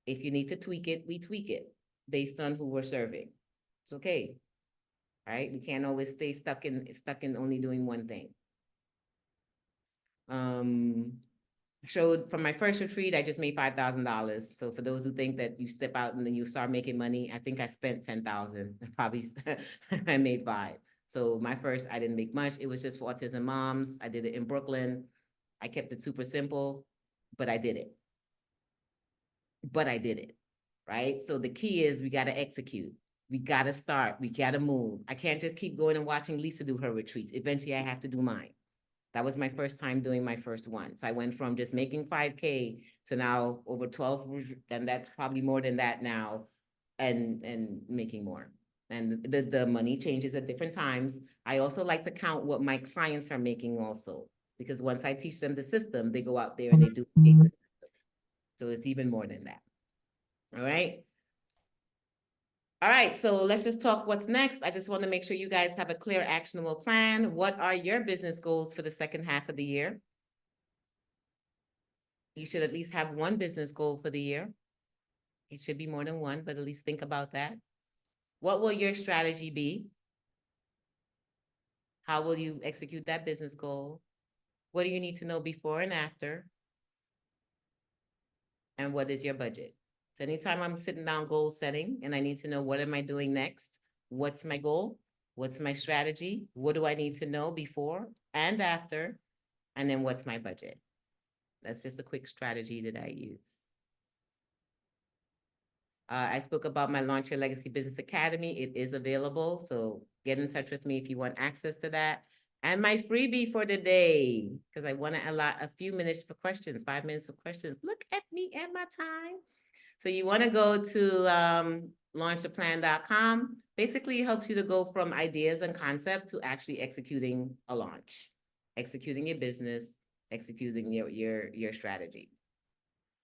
If you need to tweak it, we tweak it based on who we're serving. It's okay, right? We can't always stay stuck in only doing one thing. Showed from my first retreat, I just made $5,000. So for those who think that you step out and then you start making money, I think I spent 10,000. Probably I made 5. So my first, I didn't make much. It was just for autism moms. I did it in Brooklyn. I kept it super simple, but I did it. Right? So the key is we got to execute. We got to start. We got to move. I can't just keep going and watching Lisa do her retreats. Eventually I have to do mine. That was my first time doing my first one. So I went from just making 5K to now over 12, and that's probably more than that now, and making more. And the money changes at different times. I also like to count what my clients are making also, because once I teach them the system, they go out there and they duplicate the system. So it's even more than that. All right. All right, so let's just talk what's next. I just want to make sure you guys have a clear, actionable plan. What are your business goals for the second half of the year? You should at least have one business goal for the year. It should be more than one, but at least think about that. What will your strategy be? How will you execute that business goal? What do you need to know before and after? And what is your budget? So anytime I'm sitting down goal setting and I need to know, what am I doing next? What's my goal? What's my strategy? What do I need to know before and after? And then what's my budget? That's just a quick strategy that I use. I spoke about my Launch Your Legacy Business Academy. It is available, so get in touch with me if you want access to that. And my freebie for the day, because I want to allot a few minutes for questions, 5 minutes for questions. Look at me and my time. So you want to go to launchtheplan.com. Basically, it helps you to go from ideas and concept to actually executing a launch, executing your business, executing your strategy.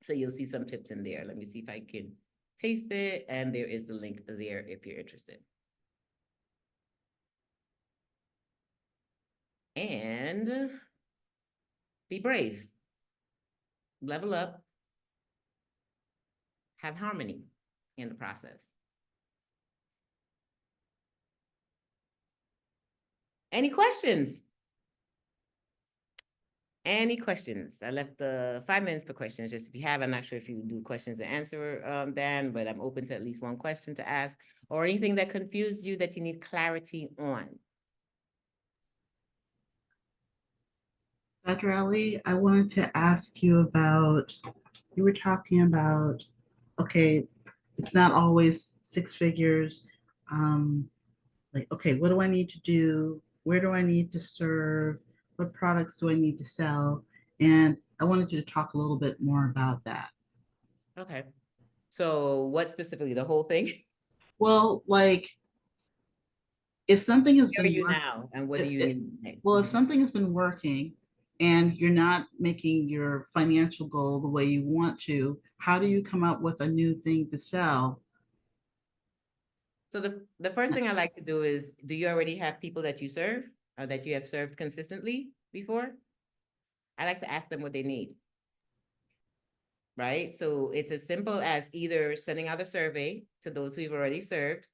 So you'll see some tips in there. Let me see if I can paste it. And there is the link there if you're interested. And be brave. Level up. Have harmony in the process. Any questions? Any questions? I left the 5 minutes for questions, just if you have. I'm not sure if you do questions and answer, Dan, but I'm open to at least one question to ask, or anything that confused you that you need clarity on.
Dr. Ali, I wanted to ask you about, you were talking about, okay, it's not always 6 figures. Like, okay, what do I need to do? Where do I need to serve? What products do I need to sell? And I wanted you to talk a little bit more about that.
Okay. So what specifically, the whole thing?
Well, like, if something has
Where are
been
you
work-
now and what do you need?
well, if something has been working and you're not making your financial goal the way you want to, how do you come up with a new thing to sell?
So the first thing I like to do is, do you already have people that you serve or that you have served consistently before? I like to ask them what they need. Right? So it's as simple as either sending out a survey to those who you've already served,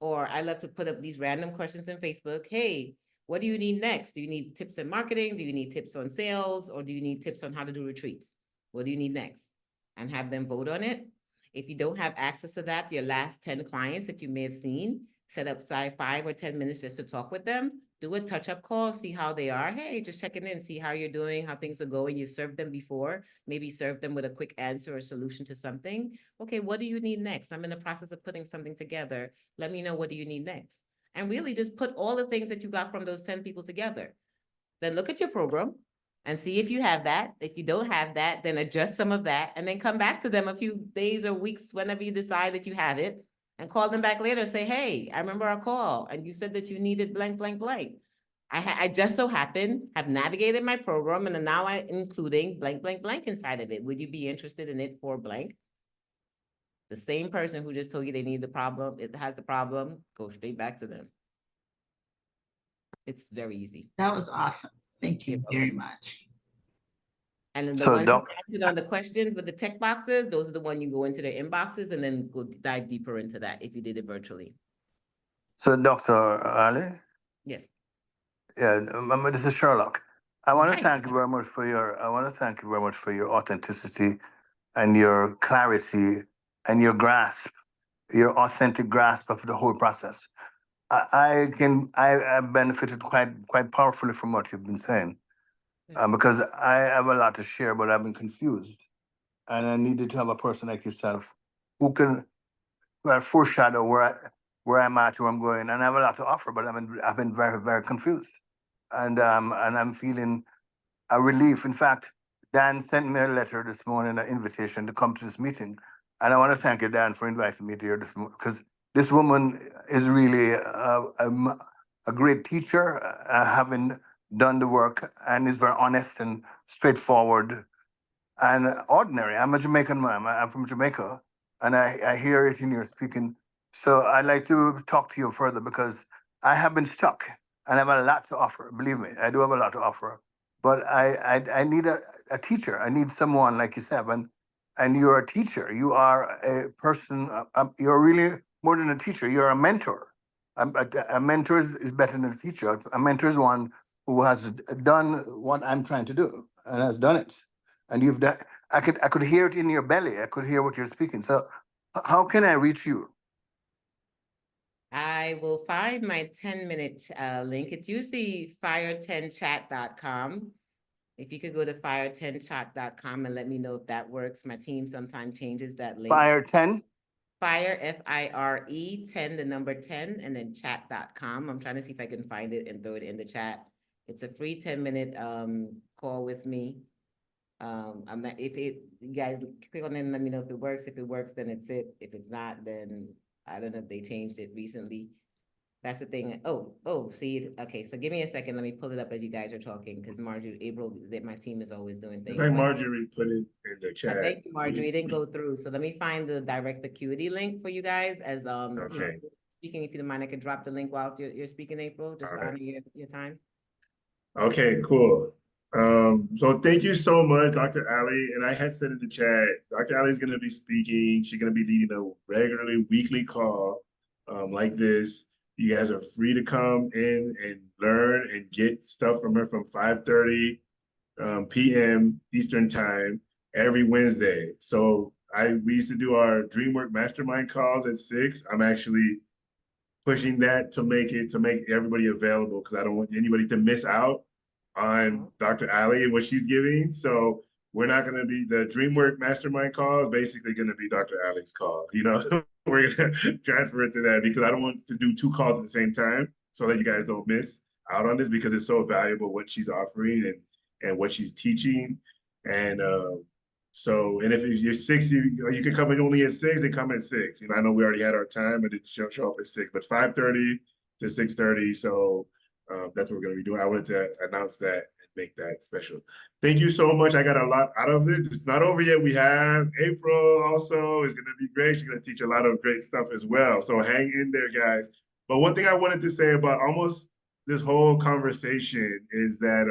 or I love to put up these random questions in Facebook. Hey, what do you need next? Do you need tips in marketing? Do you need tips on sales? Or do you need tips on how to do retreats? What do you need next? And have them vote on it. If you don't have access to that, your last 10 clients that you may have seen, set up 5 or 10 minutes just to talk with them, do a touch-up call, see how they are. Hey, just checking in, see how you're doing, how things are going. You've served them before, maybe serve them with a quick answer or solution to something. Okay, what do you need next? I'm in the process of putting something together. Let me know, what do you need next? And really just put all the things that you got from those 10 people together. Then look at your program and see if you have that. If you don't have that, then adjust some of that and then come back to them a few days or weeks whenever you decide that you have it, and call them back later and say, hey, I remember our call and you said that you needed blank, blank, blank. I just so happen have navigated my program and now I'm including blank, blank, blank inside of it. Would you be interested in it for blank? The same person who just told you they need the problem, it has the problem, go straight back to them. It's very easy.
That was awesome. Thank you
You're
very
welcome.
much.
And then the
So,
ones
Doc,
who answered on the questions with the check boxes, those are the ones you go into their inboxes and then go dive deeper into that if you did it virtually.
so Dr. Ali,
Yes.
yeah, this is Sherlock. I want to
Hi.
thank you very much for your authenticity and your clarity and your grasp, your authentic grasp of the whole process. I benefited quite powerfully from what you've been saying, because I have a lot to share, but I've been confused, and I needed to have a person like yourself who can foreshadow where I'm at, where I'm going, and I have a lot to offer, but I've been very, very confused, and I'm feeling a relief. In fact, Dan sent me a letter this morning, an invitation to come to this meeting, and I want to thank you, Dan, for inviting me to here this morning, because this woman is really a great teacher, having done the work, and is very honest and straightforward and ordinary. I'm a Jamaican man. I'm from Jamaica, and I hear it in your speaking. So I'd like to talk to you further because I have been stuck and I have a lot to offer. Believe me, I do have a lot to offer. But I need a teacher. I need someone like yourself. And you're a teacher. You are a person. You're really more than a teacher. You're a mentor. A mentor is better than a teacher. A mentor is one who has done what I'm trying to do and has done it. And you've done. I could hear it in your belly. I could hear what you're speaking. So, how can I reach you?
I will find my 10-minute link. It's usually fire10chat.com. If you could go to fire10chat.com and let me know if that works. My team sometimes changes that link.
Fire 10?
Fire, F-I-R-E, 10, the number 10, and then chat.com. I'm trying to see if I can find it and throw it in the chat. It's a free 10-minute call with me. I'm not, you guys click on it and let me know if it works. If it works, then it's it. If it's not, then I don't know if they changed it recently. That's the thing. Oh, see it. Okay, so give me a second. Let me pull it up as you guys are talking, because April, my team is always doing things.
It's like Marjorie put it in the chat.
Thank you, Marjorie. It didn't go through. So let me find the direct acuity link for you guys as
Okay.
speaking. If you don't mind, I could drop the link while you're speaking, April, just to honor your time.
Okay, cool. So thank you so much, Dr. Ali. And I had said in the chat, Dr. Ali is going to be speaking. She's going to be leading a regularly weekly call like this. You guys are free to come in and learn and get stuff from her from 5:30 p.m. Eastern time every Wednesday. So we used to do our DreamWork Mastermind calls at 6. I'm actually pushing that to make everybody available because I don't want anybody to miss out on Dr. Ali and what she's giving. So we're not going to be the DreamWork Mastermind call is basically going to be Dr. Ali's call. You know, we're going to transfer it to that because I don't want to do 2 calls at the same time so that you guys don't miss out on this because it's so valuable what she's offering and what she's teaching. And so, and if you're 6, you can come in only at 6 and come at 6. You know, I know we already had our time, but it show up at 6, but 5:30 to 6:30. So that's what we're going to be doing. I wanted to announce that and make that special. Thank you so much. I got a lot out of it. It's not over yet. We have April also is going to be great. She's going to teach a lot of great stuff as well. So hang in there, guys. But one thing I wanted to say about almost this whole conversation is that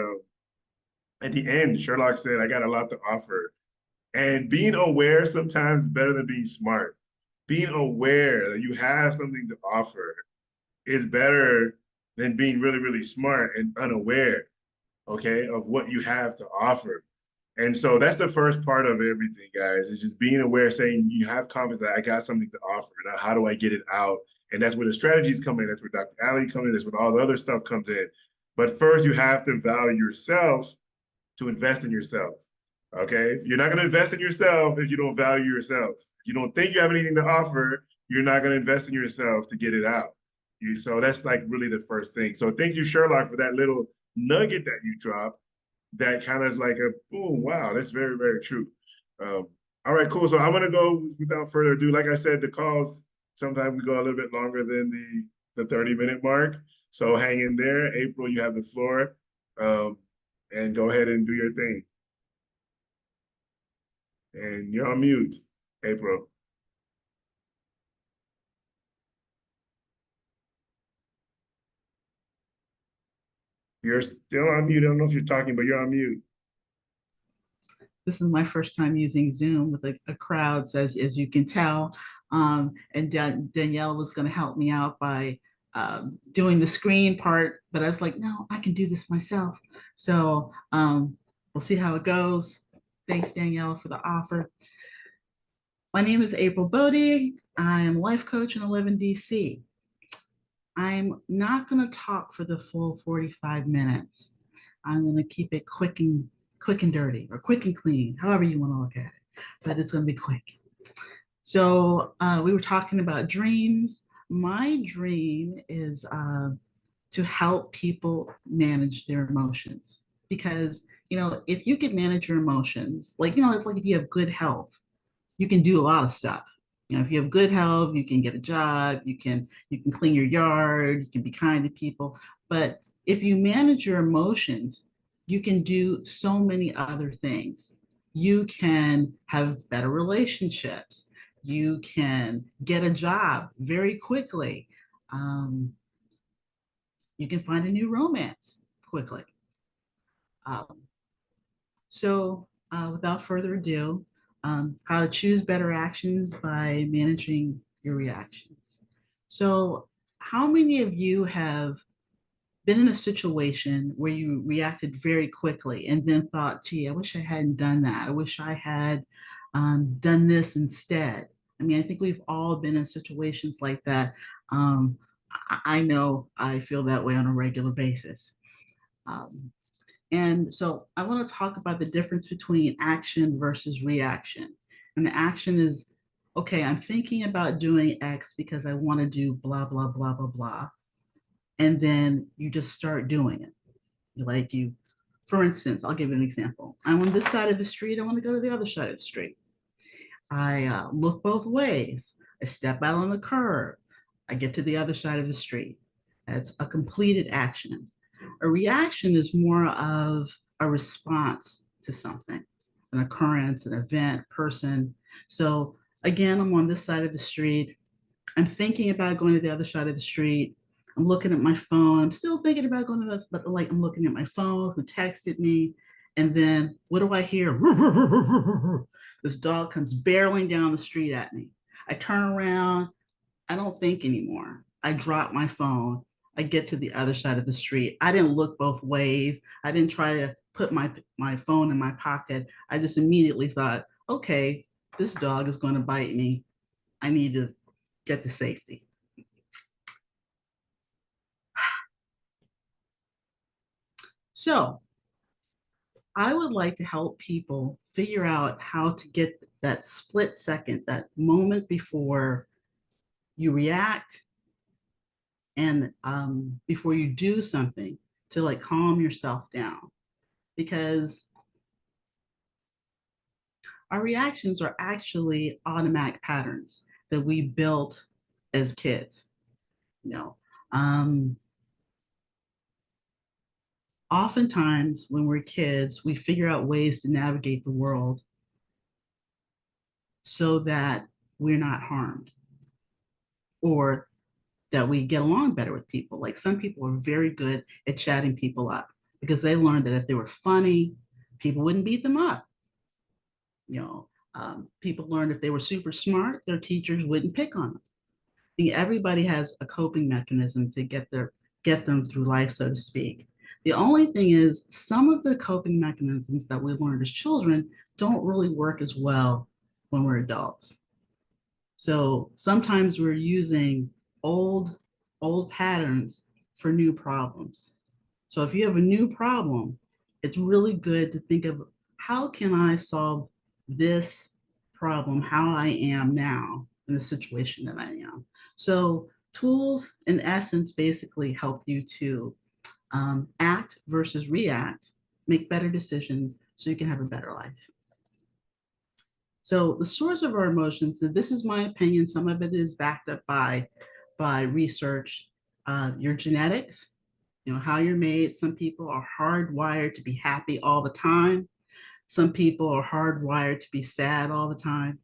at the end, Sherlock said, I got a lot to offer. And being aware sometimes is better than being smart. Being aware that you have something to offer is better than being really, really smart and unaware, okay, of what you have to offer. And so that's the first part of everything, guys, is just being aware, saying you have confidence that I got something to offer. Now, how do I get it out? And that's where the strategies come in. That's where Dr. Ali comes in. That's where all the other stuff comes in. But first, you have to value yourself to invest in yourself. Okay, you're not going to invest in yourself if you don't value yourself. If you don't think you have anything to offer, you're not going to invest in yourself to get it out. So that's like really the first thing. So thank you, Sherlock, for that little nugget that you dropped. That kind of is like a boom. Wow, that's very, very true. All right, cool. So I'm going to go without further ado. Like I said, the calls sometimes we go a little bit longer than the 30-minute mark. So hang in there. April, you have the floor. And go ahead and do your thing. And you're on mute, April. You're still on mute. I don't know if you're talking, but you're on mute.
This is my first time using Zoom with a crowd, so as you can tell. And Danielle was going to help me out by doing the screen part, but I was like, no, I can do this myself. So we'll see how it goes. Thanks, Danielle, for the offer. My name is April Boddie. I am a life coach and I live in DC. I'm not going to talk for the full 45 minutes. I'm going to keep it quick and dirty, or quick and clean, however you want to look at it, but it's going to be quick. So we were talking about dreams. My dream is to help people manage their emotions, because, you know, if you can manage your emotions, like, you know, it's like if you have good health, you can do a lot of stuff. You know, if you have good health, you can get a job, you can clean your yard, you can be kind to people. But if you manage your emotions, you can do so many other things. You can have better relationships. You can get a job very quickly. You can find a new romance quickly. So without further ado, how to choose better actions by managing your reactions. So how many of you have been in a situation where you reacted very quickly and then thought, gee, I wish I hadn't done that. I wish I had done this instead. I mean, I think we've all been in situations like that. I know I feel that way on a regular basis. And so I want to talk about the difference between action versus reaction. And the action is, okay, I'm thinking about doing X because I want to do blah, blah, blah, blah, blah. And then you just start doing it. Like for instance, I'll give you an example. I'm on this side of the street. I want to go to the other side of the street. I look both ways. I step out on the curb. I get to the other side of the street. That's a completed action. A reaction is more of a response to something, an occurrence, an event, person. So again, I'm on this side of the street. I'm thinking about going to the other side of the street. I'm looking at my phone. I'm still thinking about going to this, but like I'm looking at my phone, who texted me. And then what do I hear? This dog comes barreling down the street at me. I turn around. I don't think anymore. I drop my phone. I get to the other side of the street. I didn't look both ways. I didn't try to put my phone in my pocket. I just immediately thought, okay, this dog is going to bite me. I need to get to safety. So I would like to help people figure out how to get that split second, that moment before you react and before you do something, to like calm yourself down, because our reactions are actually automatic patterns that we built as kids. Oftentimes when we're kids, we figure out ways to navigate the world so that we're not harmed, or that we get along better with people. Like some people are very good at chatting people up because they learned that if they were funny, people wouldn't beat them up. People learned if they were super smart, their teachers wouldn't pick on them. I think everybody has a coping mechanism to get them through life, so to speak. The only thing is, some of the coping mechanisms that we learned as children don't really work as well when we're adults. So sometimes we're using old patterns for new problems. So if you have a new problem, it's really good to think of, how can I solve this problem, how I am now in the situation that I am. So tools, in essence, basically help you to act versus react, make better decisions so you can have a better life. So the source of our emotions, and this is my opinion, some of it is backed up by research, your genetics, how you're made. Some people are hardwired to be happy all the time. Some people are hardwired to be sad all the time.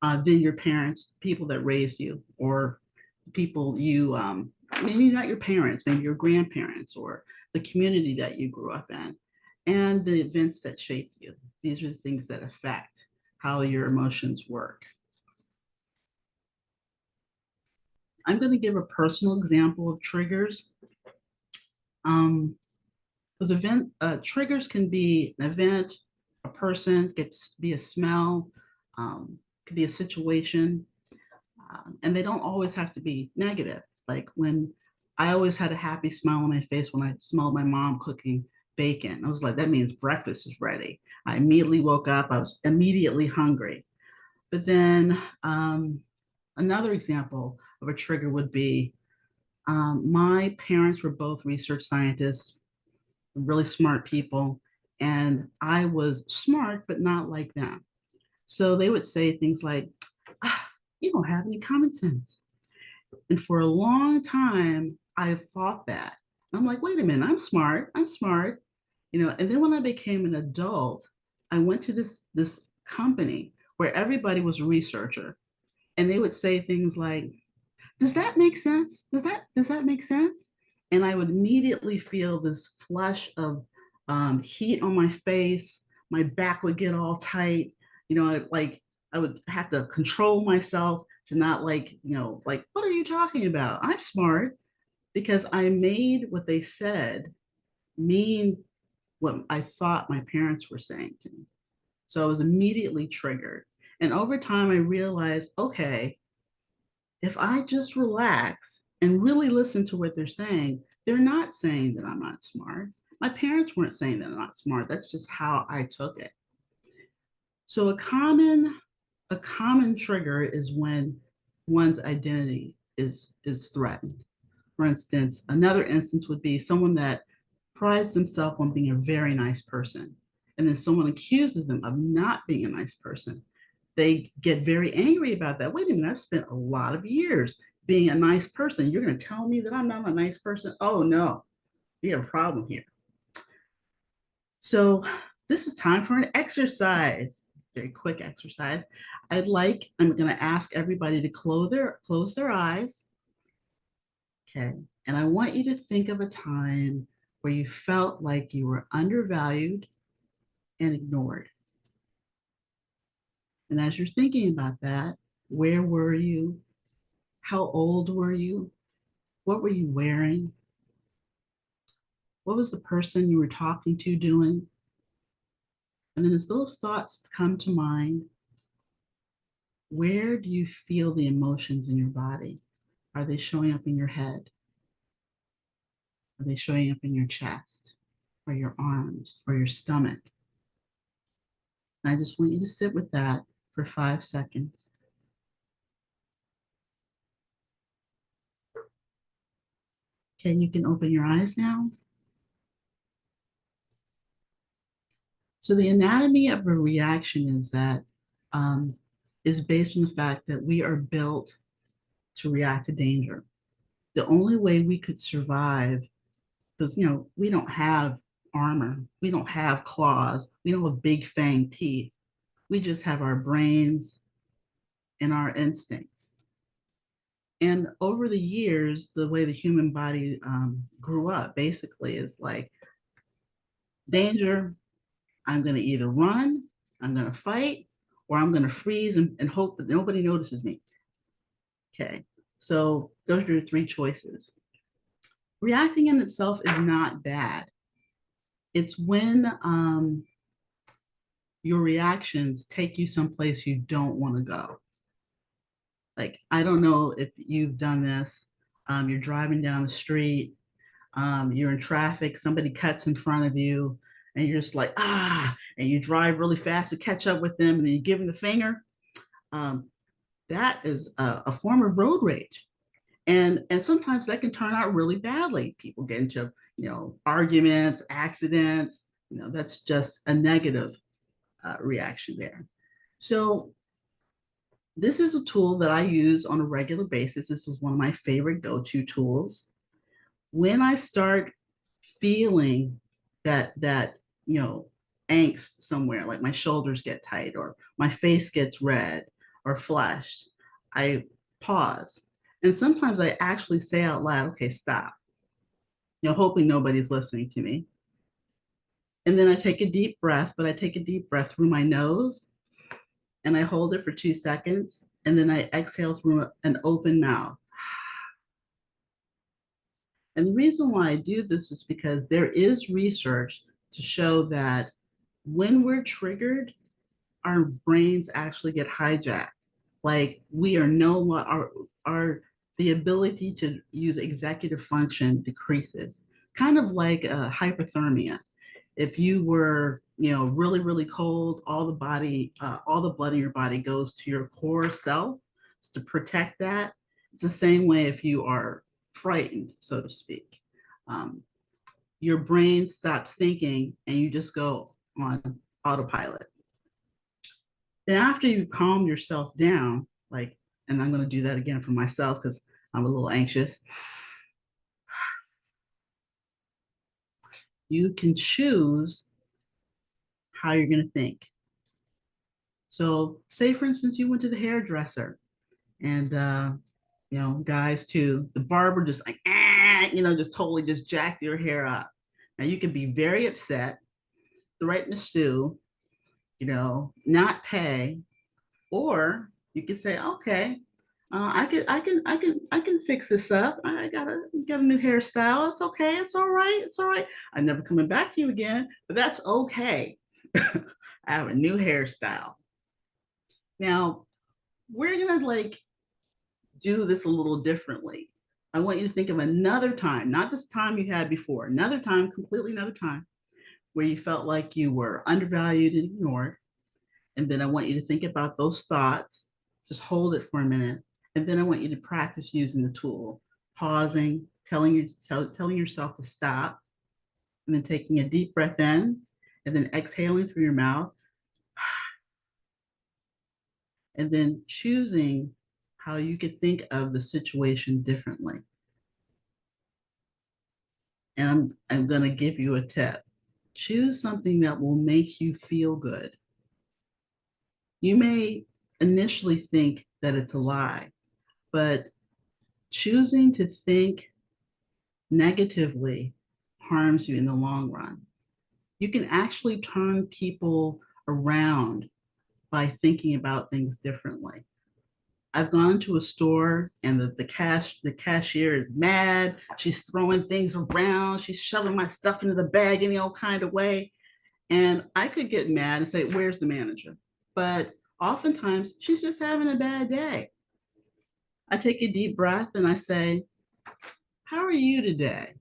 Then your parents, people that raised you, or people you, maybe not your parents, maybe your grandparents, or the community that you grew up in, and the events that shaped you. These are the things that affect how your emotions work. I'm going to give a personal example of triggers. Because triggers can be an event, a person, could be a smell, could be a situation, and they don't always have to be negative. Like when I always had a happy smile on my face when I smelled my mom cooking bacon. I was like, that means breakfast is ready. I immediately woke up. I was immediately hungry. But then another example of a trigger would be, my parents were both research scientists, really smart people, and I was smart, but not like them. So they would say things like, you don't have any common sense. And for a long time, I thought that. I'm like, wait a minute, I'm smart. And then when I became an adult, I went to this company where everybody was a researcher, and they would say things like, does that make sense? Does that make sense? And I would immediately feel this flush of heat on my face. My back would get all tight. I would have to control myself to not like, what are you talking about? I'm smart, because I made what they said mean what I thought my parents were saying to me. So I was immediately triggered. And over time, I realized, okay, if I just relax and really listen to what they're not saying that I'm not smart. My parents weren't saying that I'm not smart. That's just how I took it. So a common trigger is when one's identity is threatened. For instance, another instance would be someone that prides themselves on being a very nice person, and then someone accuses them of not being a nice person. They get very angry about that. Wait a minute, I've spent a lot of years being a nice person. You're going to tell me that I'm not a nice person? Oh no, we have a problem here. So this is time for an exercise, very quick exercise. I'm going to ask everybody to close their eyes. Okay. And I want you to think of a time where you felt like you were undervalued and ignored. And as you're thinking about that, where were you? How old were you? What were you wearing? What was the person you were talking to doing? And then as those thoughts come to mind, where do you feel the emotions in your body? Are they showing up in your head? Are they showing up in your chest or your arms or your stomach? And I just want you to sit with that for 5 seconds. Okay, you can open your eyes now. So the anatomy of a reaction is based on the fact that we are built to react to danger. The only way we could survive, because we don't have armor, we don't have claws, we don't have big fang teeth. We just have our brains and our instincts. And over the years, the way the human body grew up basically is like, danger, I'm going to either run, I'm going to fight, or I'm going to freeze and hope that nobody notices me. Okay, so those are your 3 choices. Reacting in itself is not bad. It's when your reactions take you someplace you don't want to go. Like, I don't know if you've done this. You're driving down the street, you're in traffic, somebody cuts in front of you, and you're just like, and you drive really fast to catch up with them, and then you give them the finger. That is a form of road rage. And sometimes that can turn out really badly. People get into, arguments, accidents, that's just a negative reaction there. So this is a tool that I use on a regular basis. This is one of my favorite go-to tools. When I start feeling that angst somewhere, like my shoulders get tight or my face gets red or flushed, I pause. And sometimes I actually say out loud, okay, stop, hoping nobody's listening to me. And then I take a deep breath, but I take a deep breath through my nose and I hold it for 2 seconds. And then I exhale through an open mouth. And the reason why I do this is because there is research to show that when we're triggered, our brains actually get hijacked. Like, we are the ability to use executive function decreases, kind of like hypothermia. If you were, really, really cold, all the blood in your body goes to your core self to protect that. It's the same way if you are frightened, so to speak. Your brain stops thinking and you just go on autopilot. Then after you've calmed yourself down, and I'm going to do that again for myself because I'm a little anxious. You can choose how you're going to think. So say, for instance, you went to the hairdresser and, guys too, the barber just like, just totally just jacked your hair up. Now you can be very upset, threaten to sue, not pay, or you could say, okay, I can fix this up. I got a new hairstyle. It's okay. It's all right. It's all right. I'm never coming back to you again, but that's okay. I have a new hairstyle. Now we're gonna do this a little differently. I want you to think of another time, not this time you had before, another time, completely another time, where you felt like you were undervalued and ignored. And then I want you to think about those thoughts, just hold it for a minute. And then I want you to practice using the tool, pausing, telling yourself to stop, and then taking a deep breath in, and then exhaling through your mouth, and then choosing how you could think of the situation differently. And I'm going to give you a tip. Choose something that will make you feel good. You may initially think that it's a lie, but choosing to think negatively harms you in the long run. You can actually turn people around by thinking about things differently. I've gone to a store and the cashier is mad. She's throwing things around. She's shoving my stuff into the bag any old kind of way. And I could get mad and say, where's the manager? But oftentimes she's just having a bad day. I take a deep breath and I say, how are you today?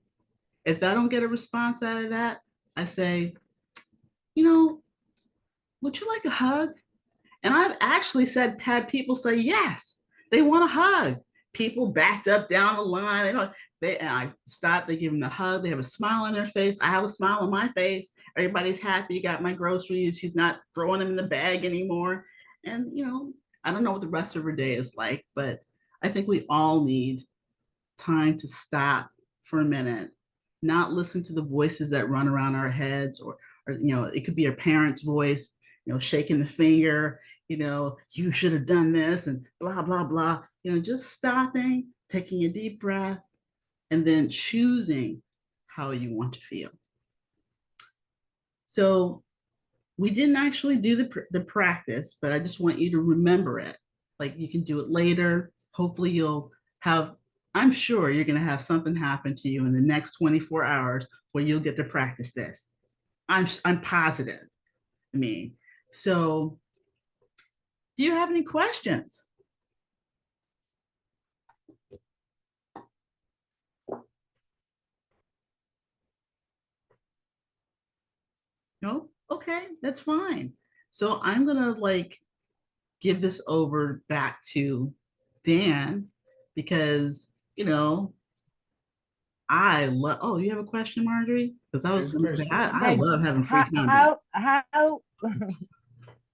If I don't get a response out of that, I say, would you like a hug? And I've actually had people say, yes, they want a hug. People backed up down the line. And I stop, they give them the hug. They have a smile on their face. I have a smile on my face. Everybody's happy, got my groceries. She's not throwing them in the bag anymore. And, I don't know what the rest of her day is like, but I think we all need time to stop for a minute, not listen to the voices that run around our heads, or it could be a parent's voice, shaking the finger, you should have done this and blah, blah, blah. Just stopping, taking a deep breath, and then choosing how you want to feel. So we didn't actually do the practice, but I just want you to remember it. Like, you can do it later. Hopefully I'm sure you're going to have something happen to you in the next 24 hours where you'll get to practice this. I'm positive. So do you have any questions? No? Okay, that's fine. So I'm gonna give this over back to Dan, because I love, oh, you have a question, Marjorie? Because I was gonna say, I love having free time.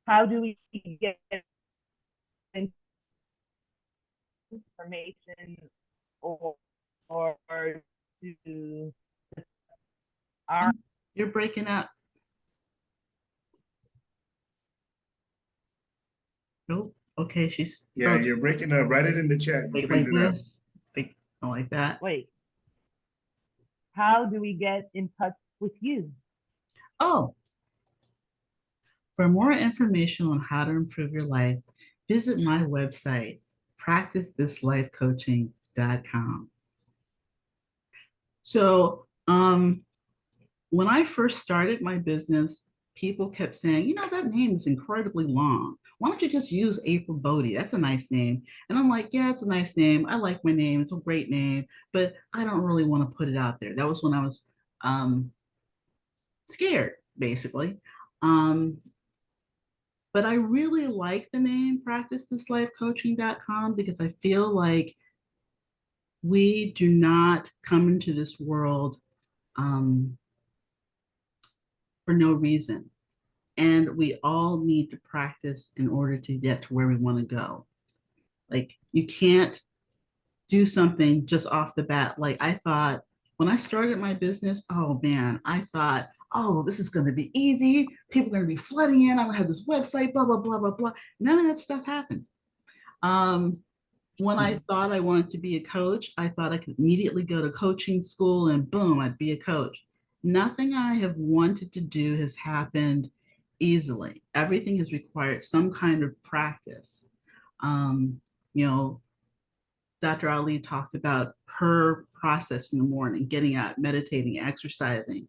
How do we get information or to our...
You're breaking up. Nope. Okay, she's...
Yeah, you're breaking up. Write it in the chat.
Like this. Like that.
Wait. How do we get in touch with you?
Oh. For more information on how to improve your life, visit my website, practicethislifecoaching.com. So when I first started my business, people kept saying, that name is incredibly long. Why don't you just use April Boddie? That's a nice name. And I'm like, yeah, it's a nice name. I like my name. It's a great name, but I don't really want to put it out there. That was when I was scared, basically. But I really like the name practicethislifecoaching.com, because I feel like we do not come into this world for no reason. And we all need to practice in order to get to where we want to go. Like, you can't do something just off the bat. Like, I thought when I started my business, oh man, I thought, oh, this is going to be easy. People are going to be flooding in. I'm going to have this website, blah, blah, blah, blah, blah. None of that stuff happened. When I thought I wanted to be a coach, I thought I could immediately go to coaching school and boom, I'd be a coach. Nothing I have wanted to do has happened easily. Everything has required some kind of practice. Dr. Ali talked about her process in the morning, getting out, meditating, exercising.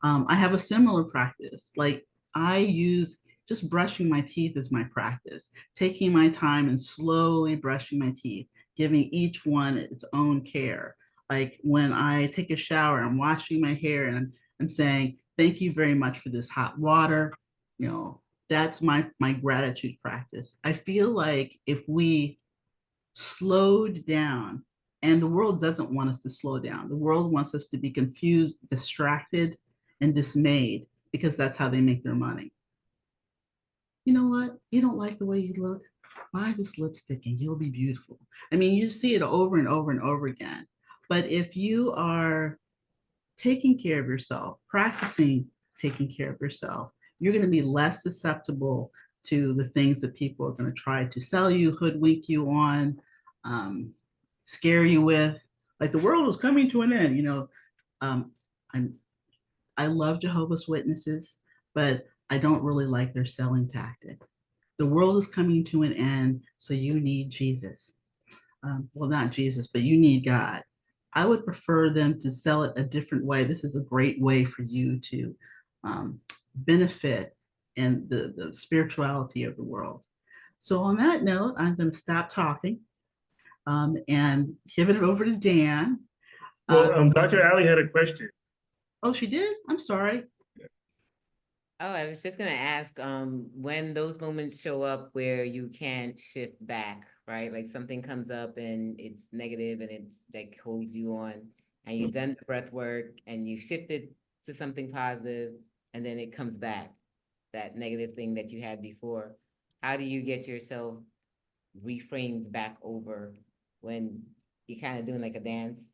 I have a similar practice. Like, I use just brushing my teeth as my practice, taking my time and slowly brushing my teeth, giving each one its own care. Like, when I take a shower, I'm washing my hair and I'm saying, thank you very much for this hot water. That's my gratitude practice. I feel like if we slowed down, and the world doesn't want us to slow down. The world wants us to be confused, distracted, and dismayed, because that's how they make their money. You know what? You don't like the way you look? Buy this lipstick and you'll be beautiful. I mean, you see it over and over and over again. But if you are taking care of yourself, practicing taking care of yourself, you're going to be less susceptible to the things that people are going to try to sell you, hoodwink you on, scare you with. like the world is coming to an end, I love Jehovah's Witnesses, but I don't really like their selling tactic. The world is coming to an end, so you need Jesus. Well, not Jesus, but you need God. I would prefer them to sell it a different way. This is a great way for you to benefit in the spirituality of the world. So on that note, I'm going to stop talking and give it over to Dan.
Well, Dr. Ali had a question.
Oh, she did? I'm sorry.
Oh, I was just gonna ask, when those moments show up where you can't shift back, right? Like something comes up and it's negative and it's like holds you on, and you've done the breath work and you shifted to something positive, and then it comes back, that negative thing that you had before. How do you get yourself reframed back over when you're kind of doing like a dance,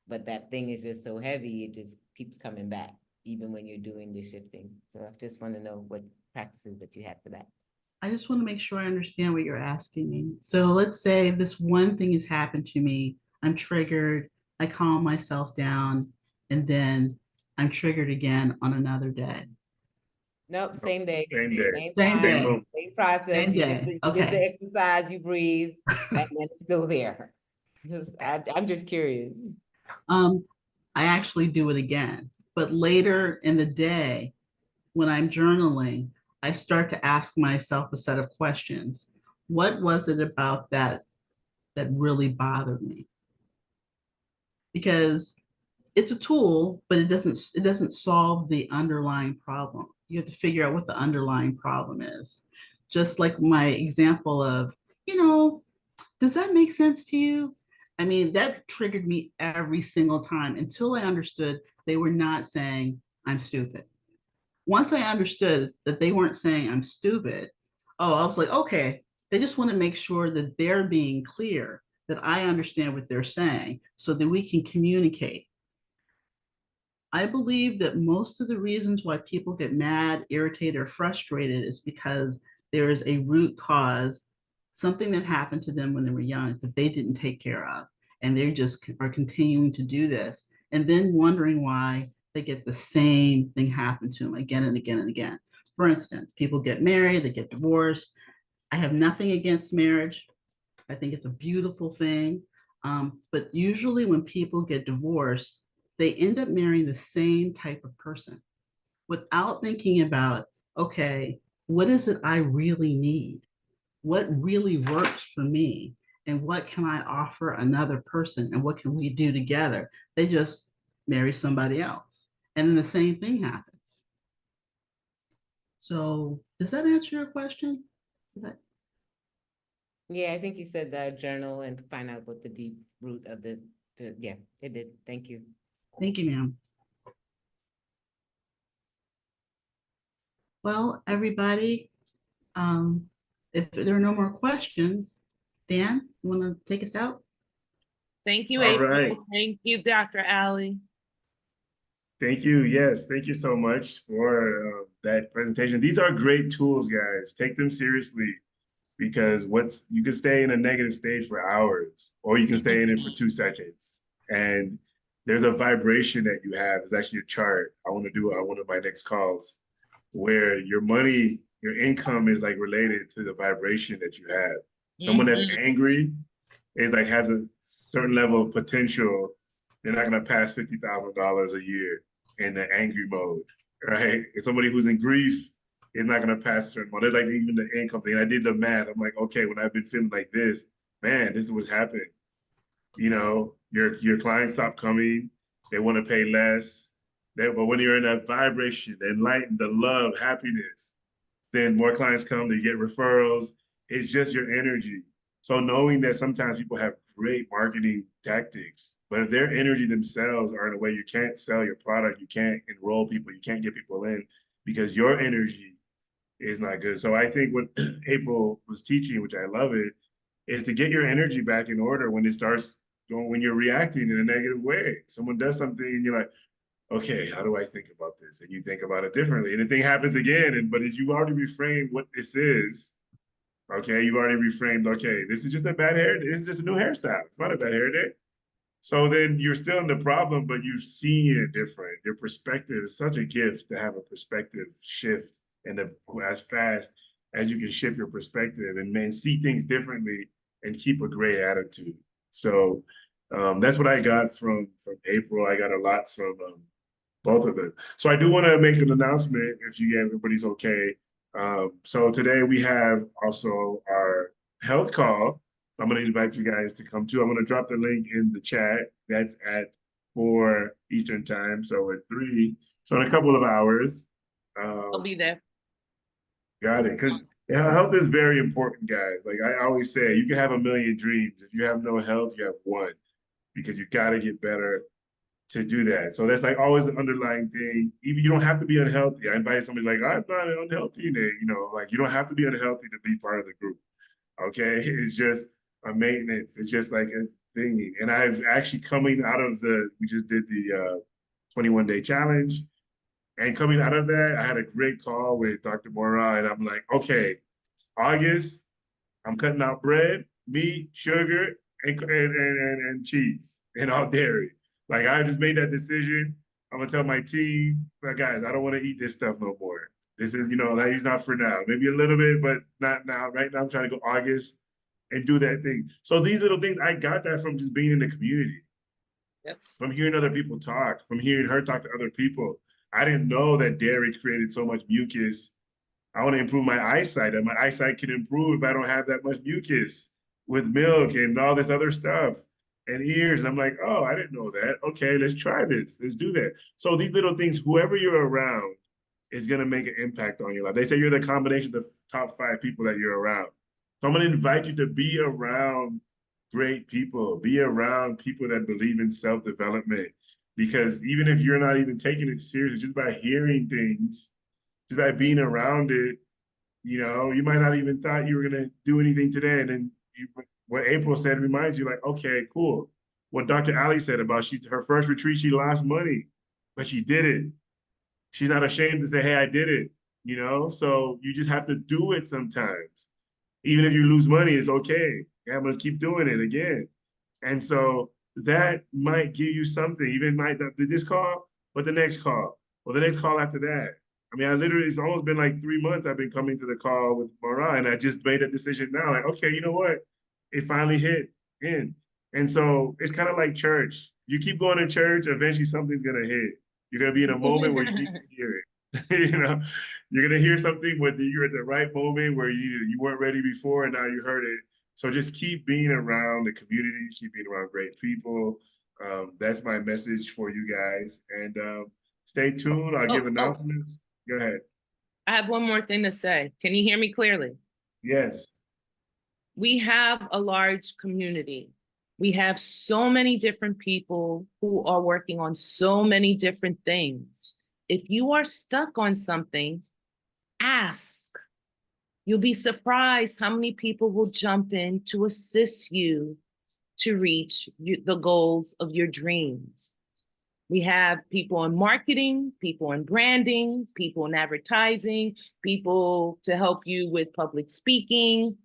but that thing is just so heavy, it just keeps coming back, even when you're doing the shifting? So I just want to know what practices that you have for that.
I just want to make sure I understand what you're asking me. So let's say this one thing has happened to me. I'm triggered. I calm myself down, and then I'm triggered again on another day.
Nope, same day.
Same day.
Same
Same
time,
day.
same process.
Same
You
day.
did the
Okay.
exercise, you breathe, and then it's still there. I'm just curious.
I actually do it again, but later in the day, when I'm journaling, I start to ask myself a set of questions. What was it about that really bothered me? Because it's a tool, but it doesn't solve the underlying problem. You have to figure out what the underlying problem is. Just like my example of, does that make sense to you? I mean, that triggered me every single time until I understood they were not saying I'm stupid. Once I understood that they weren't saying I'm stupid, I was like, okay, they just want to make sure that they're being clear, that I understand what they're saying so that we can communicate. I believe that most of the reasons why people get mad, irritated, or frustrated is because there is a root cause, something that happened to them when they were young that they didn't take care of. And they just are continuing to do this and then wondering why they get the same thing happen to them again and again and again. For instance, people get married, they get divorced. I have nothing against marriage. I think it's a beautiful thing. But usually when people get divorced, they end up marrying the same type of person without thinking about, okay, what is it I really need? What really works for me? And what can I offer another person? And what can we do together? They just marry somebody else. And then the same thing happens. So does that answer your question?
Yeah, I think you said that journal and find out what the deep root of yeah, it did. Thank you.
Thank you, ma'am. Well, everybody, if there are no more questions, Dan, you want to take us out?
Thank you,
All
April.
right.
Thank you, Dr. Ali.
Thank you. Yes, thank you so much for that presentation. These are great tools, guys. Take them seriously, because you can stay in a negative state for hours, or you can stay in it for 2 seconds. And there's a vibration that you have. It's actually a chart I want to do on one of my next calls, where your money, your income is like related to the vibration that you have. Someone that's angry is like has a certain level of potential. They're not going to pass $50,000 a year in the angry mode, right? And somebody who's in grief is not going to pass a certain mode. There's like even the income thing. I did the math. I'm like, okay, when I've been feeling like this, man, this is what's happening. Your clients stop coming. They want to pay less. But when you're in that vibration, the enlightened, the love, happiness, then more clients come, they get referrals. It's just your energy. So knowing that sometimes people have great marketing tactics, but if their energy themselves are in a way you can't sell your product, you can't enroll people, you can't get people in because your energy is not good. So I think what April was teaching, which I love it, is to get your energy back in order when it starts going, when you're reacting in a negative way. Someone does something and you're like, okay, how do I think about this? And you think about it differently. And the thing happens again, but as you've already reframed what this is, okay, you've already reframed, okay, this is just a bad hair. This is just a new hairstyle. It's not a bad hair day. So then you're still in the problem, but you're seeing it different. Your perspective is such a gift to have a perspective shift and as fast as you can shift your perspective and man, see things differently and keep a great attitude. So that's what I got from April. I got a lot from both of them. So I do want to make an announcement if everybody's okay. So today we have also our health call. I'm going to invite you guys to come too. I'm going to drop the link in the chat. That's at 4 Eastern time. So at 3. So in a couple of hours.
I'll be there.
Got it. Because health is very important, guys. Like I always say, you can have a million dreams. If you have no health, you have one. Because you got to get better to do that. So that's like always the underlying thing. Even you don't have to be unhealthy. I invited somebody like, I'm not unhealthy. You know, like you don't have to be unhealthy to be part of the group. Okay. It's just a maintenance. It's just like a thing. And I've actually coming out of we just did the 21-day challenge. And coming out of that, I had a great call with Dr. Mora. And I'm like, okay, August, I'm cutting out bread, meat, sugar, and cheese and all dairy. Like I just made that decision. I'm gonna tell my team, like, guys, I don't want to eat this stuff no more. This is, like, it's not for now. Maybe a little bit, but not now. Right now, I'm trying to go August and do that thing. So these little things, I got that from just being in the community.
Yep.
From hearing other people talk, from hearing her talk to other people. I didn't know that dairy created so much mucus. I want to improve my eyesight, and my eyesight can improve if I don't have that much mucus with milk and all this other stuff and ears. And I'm like, oh, I didn't know that. Okay, let's try this. Let's do that. So these little things, whoever you're around is going to make an impact on your life. They say you're the combination of the top 5 people that you're around. So I'm going to invite you to be around great people, be around people that believe in self-development. Because even if you're not even taking it seriously, just by hearing things, just by being around it, you might not even thought you were going to do anything today. And then what April said reminds you, like, okay, cool. What Dr. Ali said about her first retreat, she lost money, but she did it. She's not ashamed to say, hey, I did it, So you just have to do it sometimes. Even if you lose money, it's okay. I'm going to keep doing it again. And so that might give you something, even might not do this call, but the next call, or the next call after that. I mean, it's almost been like 3 months I've been coming to the call with Mara, and I just made a decision now, like, okay, you know what? It finally hit in. And so it's kind of like church. You keep going to church, eventually something's going to hit. You're going to be in a moment where you need to hear it. You're going to hear something when you're at the right moment where you weren't ready before and now you heard it. So just keep being around the community, keep being around great people. That's my message for you guys. And stay tuned. I'll give announcements. Go ahead.
I have one more thing to say. Can you hear me clearly?
Yes.
We have a large community. We have so many different people who are working on so many different things. If you are stuck on something, ask. You'll be surprised how many people will jump in to assist you to reach the goals of your dreams. We have people in marketing, people in branding, people in advertising, people to help you with public speaking.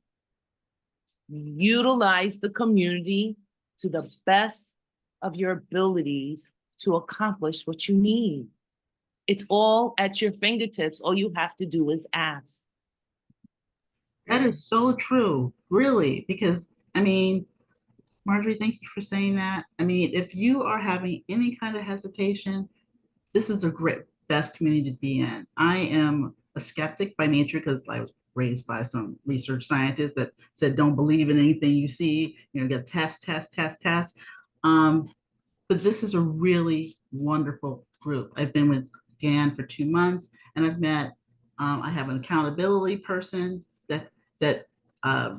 Utilize the community to the best of your abilities to accomplish what you need. It's all at your fingertips. All you have to do is ask.
That is so true, really, because, I mean, Marjorie, thank you for saying that. I mean, if you are having any kind of hesitation, this is a great, best community to be in. I am a skeptic by nature because I was raised by some research scientists that said, don't believe in anything you see, get test. But this is a really wonderful group. I've been with Dan for 2 months, and I've met, I have an accountability person that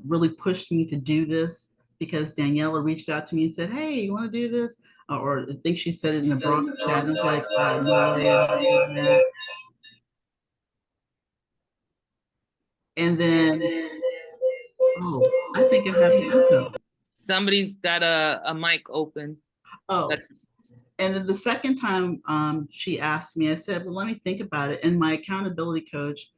really pushed me to do this, because Daniela reached out to me and said, hey, you want to do this? Or I think she said it in the broad chat, and I was like, no way I'm doing that. And then, I think I have an echo.
Somebody's got a mic open.
Oh, and then the second time she asked me, I said, well, let me think about it. And my accountability coach,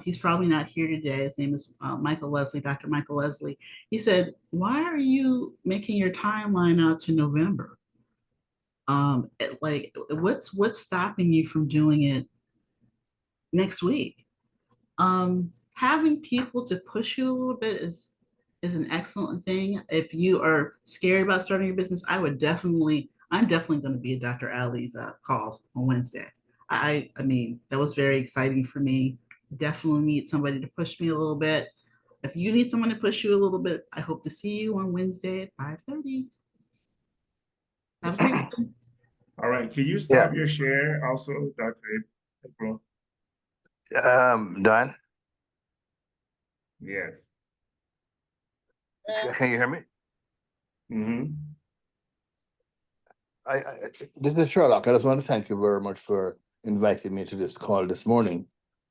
he's probably not here today. His name is Michael Leslie, Dr. Michael Leslie. He said, why are you making your timeline out to November? Like, what's stopping you from doing it next week? Having people to push you a little bit is an excellent thing. If you are scared about starting your business, I'm definitely going to be at Dr. Ali's calls on Wednesday. I mean, that was very exciting for me. Definitely need somebody to push me a little bit. If you need someone to push you a little bit, I hope to see you on Wednesday at 5:30. Have a great one.
All right, can you
Yeah.
stop your share also, Dr. April?
Dan,
Yes.
can you hear me?
Mm-hmm.
I, this is Sherlock. I just want to thank you very much for inviting me to this call this morning,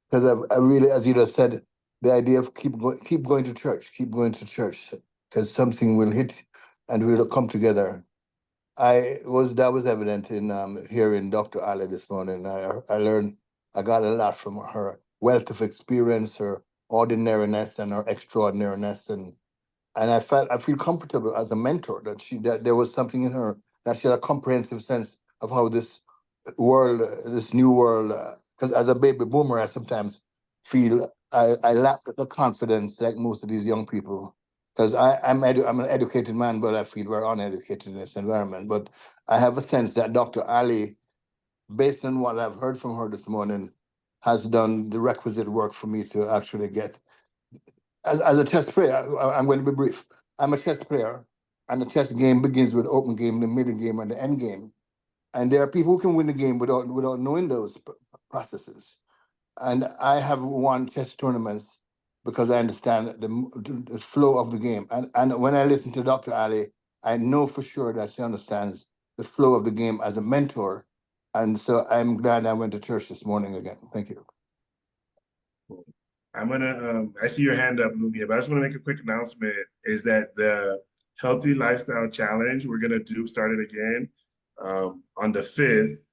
because I really, as you just said, the idea of keep going to church, because something will hit, and we'll come together. That was evident in hearing Dr. Ali this morning. I learned, I got a lot from her wealth of experience, her ordinariness and her extraordinariness, and I feel comfortable as a mentor that there was something in her, that she had a comprehensive sense of how this new world, because as a baby boomer, I sometimes feel I lack the confidence like most of these young people, because I'm an educated man, but I feel very uneducated in this environment. But I have a sense that Dr. Ali, based on what I've heard from her this morning, has done the requisite work for me to actually get. As a chess player, I'm going to be brief. I'm a chess player, and the chess game begins with open game, the middle game, and the end game. And there are people who can win the game without knowing those processes. And I have won chess tournaments because I understand the flow of the game. And when I listen to Dr. Ali, I know for sure that she understands the flow of the game as a mentor. And so I'm glad I went to church this morning again. Thank you.
I'm gonna, I see your hand up, Lumia, but I just want to make a quick announcement, is that the Healthy Lifestyle Challenge, we're gonna start it again on the 5th.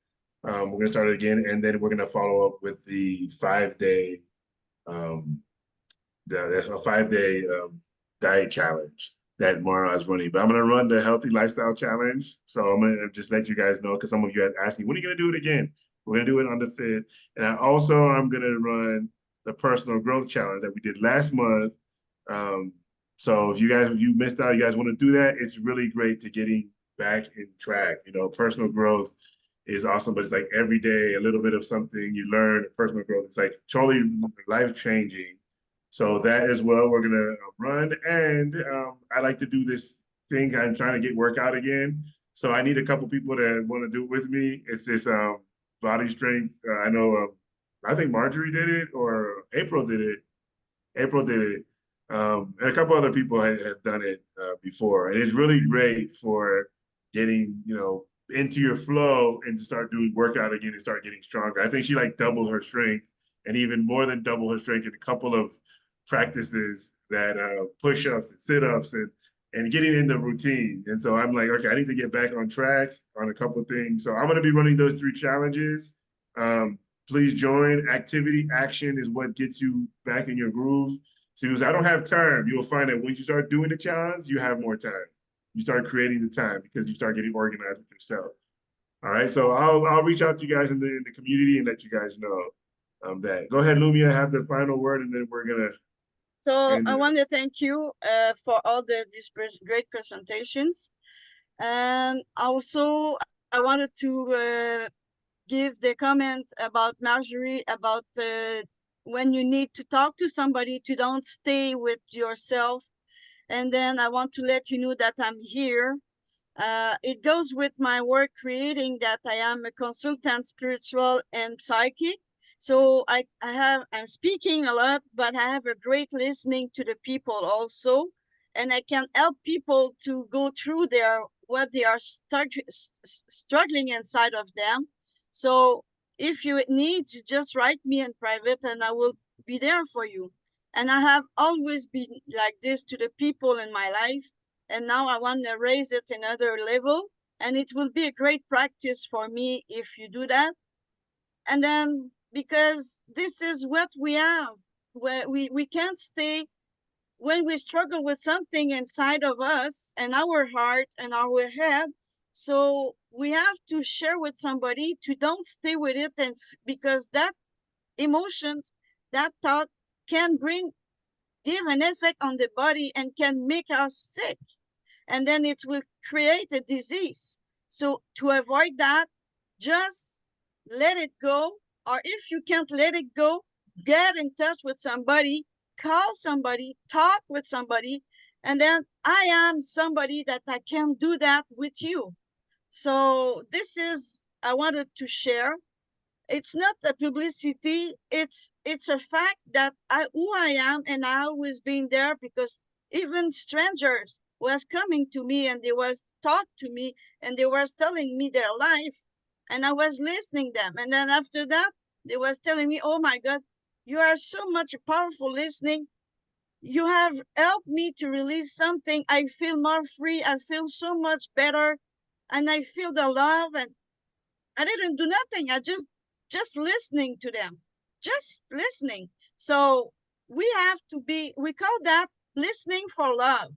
We're gonna start it again, and then we're gonna follow up with the 5-day, that's a 5-day diet challenge that Mara is running. But I'm gonna run the Healthy Lifestyle Challenge, so I'm gonna just let you guys know, because some of you had asked me, when are you gonna do it again? We're gonna do it on the 5th, and I'm gonna run the Personal Growth Challenge that we did last month. So if you missed out, you guys want to do that, it's really great to getting back in track. You know, personal growth is awesome, but it's like every day, a little bit of something you learn. Personal growth, it's like totally life-changing. So that as well, we're gonna run, and I like to do this thing. I'm trying to get workout again, so I need a couple people that want to do it with me. It's this body strength. I know, I think Marjorie did it, or April did it. And a couple other people have done it before, and it's really great for getting into your flow and to start doing workout again and start getting stronger. I think she like doubled her strength, and even more than double her strength in a couple of practices, that push-ups and sit-ups and getting in the routine. And so I'm like, okay, I need to get back on track on a couple of things. So I'm going to be running those 3 challenges. Please join. Activity, action is what gets you back in your groove. See, because I don't have time, you'll find that when you start doing the challenge, you have more time. You start creating the time because you start getting organized with yourself. All right, so I'll reach out to you guys in the community and let you guys know that. Go ahead, Lumia, have the final word, and then we're gonna.
So I want to thank you for all these great presentations. And also, I wanted to give the comment about Marjorie, about when you need to talk to somebody, to don't stay with yourself. And then I want to let you know that I'm here. It goes with my work creating, that I am a consultant, spiritual and psychic. So I'm speaking a lot, but I have a great listening to the people also. And I can help people to go through what they are struggling inside of them. So if you need, you just write me in private and I will be there for you. And I have always been like this to the people in my life. And now I want to raise it another level. And it will be a great practice for me if you do that. And then, because this is what we have, where we can't stay, when we struggle with something inside of us and our heart and our head. So we have to share with somebody to don't stay with it, and because that emotions, that thought can give an effect on the body and can make us sick, and then it will create a disease. So to avoid that, just let it go, or if you can't let it go, get in touch with somebody, call somebody, talk with somebody, and then I am somebody that I can do that with you. So this is, I wanted to share. It's not a publicity, it's a fact that who I am, and I always been there, because even strangers was coming to me and they was talk to me and they was telling me their life, and I was listening them, and then after that they was telling me, oh my God, you are so much powerful listening, you have helped me to release something, I feel more free, I feel so much better, and I feel the love, and I didn't do nothing. I just listening to them, just listening. So we have to be, we call that listening for love.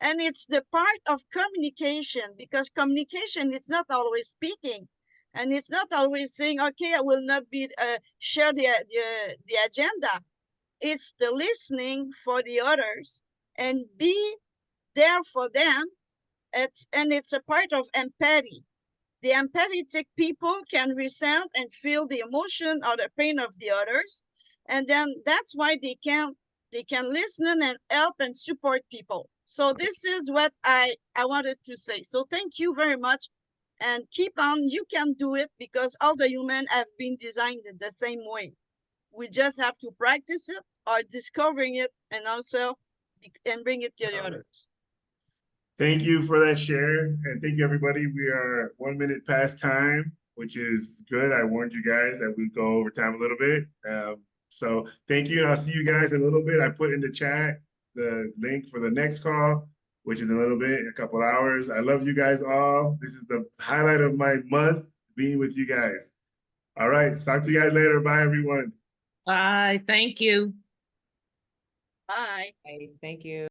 And it's the part of communication, because communication, it's not always speaking. And it's not always saying, okay, I will not be share the agenda. It's the listening for the others and be there for them. It's a part of empathy. The empathetic people can resent and feel the emotion or the pain of the others. And then that's why they can listen and help and support people. So this is what I wanted to say. So thank you very much, and keep on, you can do it, because all the humans have been designed in the same way. We just have to practice it or discovering it, and also and bring it to the others.
Thank you for that share, and thank you, everybody. We are 1 minute past time, which is good. I warned you guys that we'd go over time a little bit. So thank you, and I'll see you guys in a little bit. I put in the chat the link for the next call, which is in a little bit, in a couple hours. I love you guys all. This is the highlight of my month, being with you guys. All right, talk to you guys later. Bye, everyone.
Bye. Thank you.
Bye.
Okay, thank you.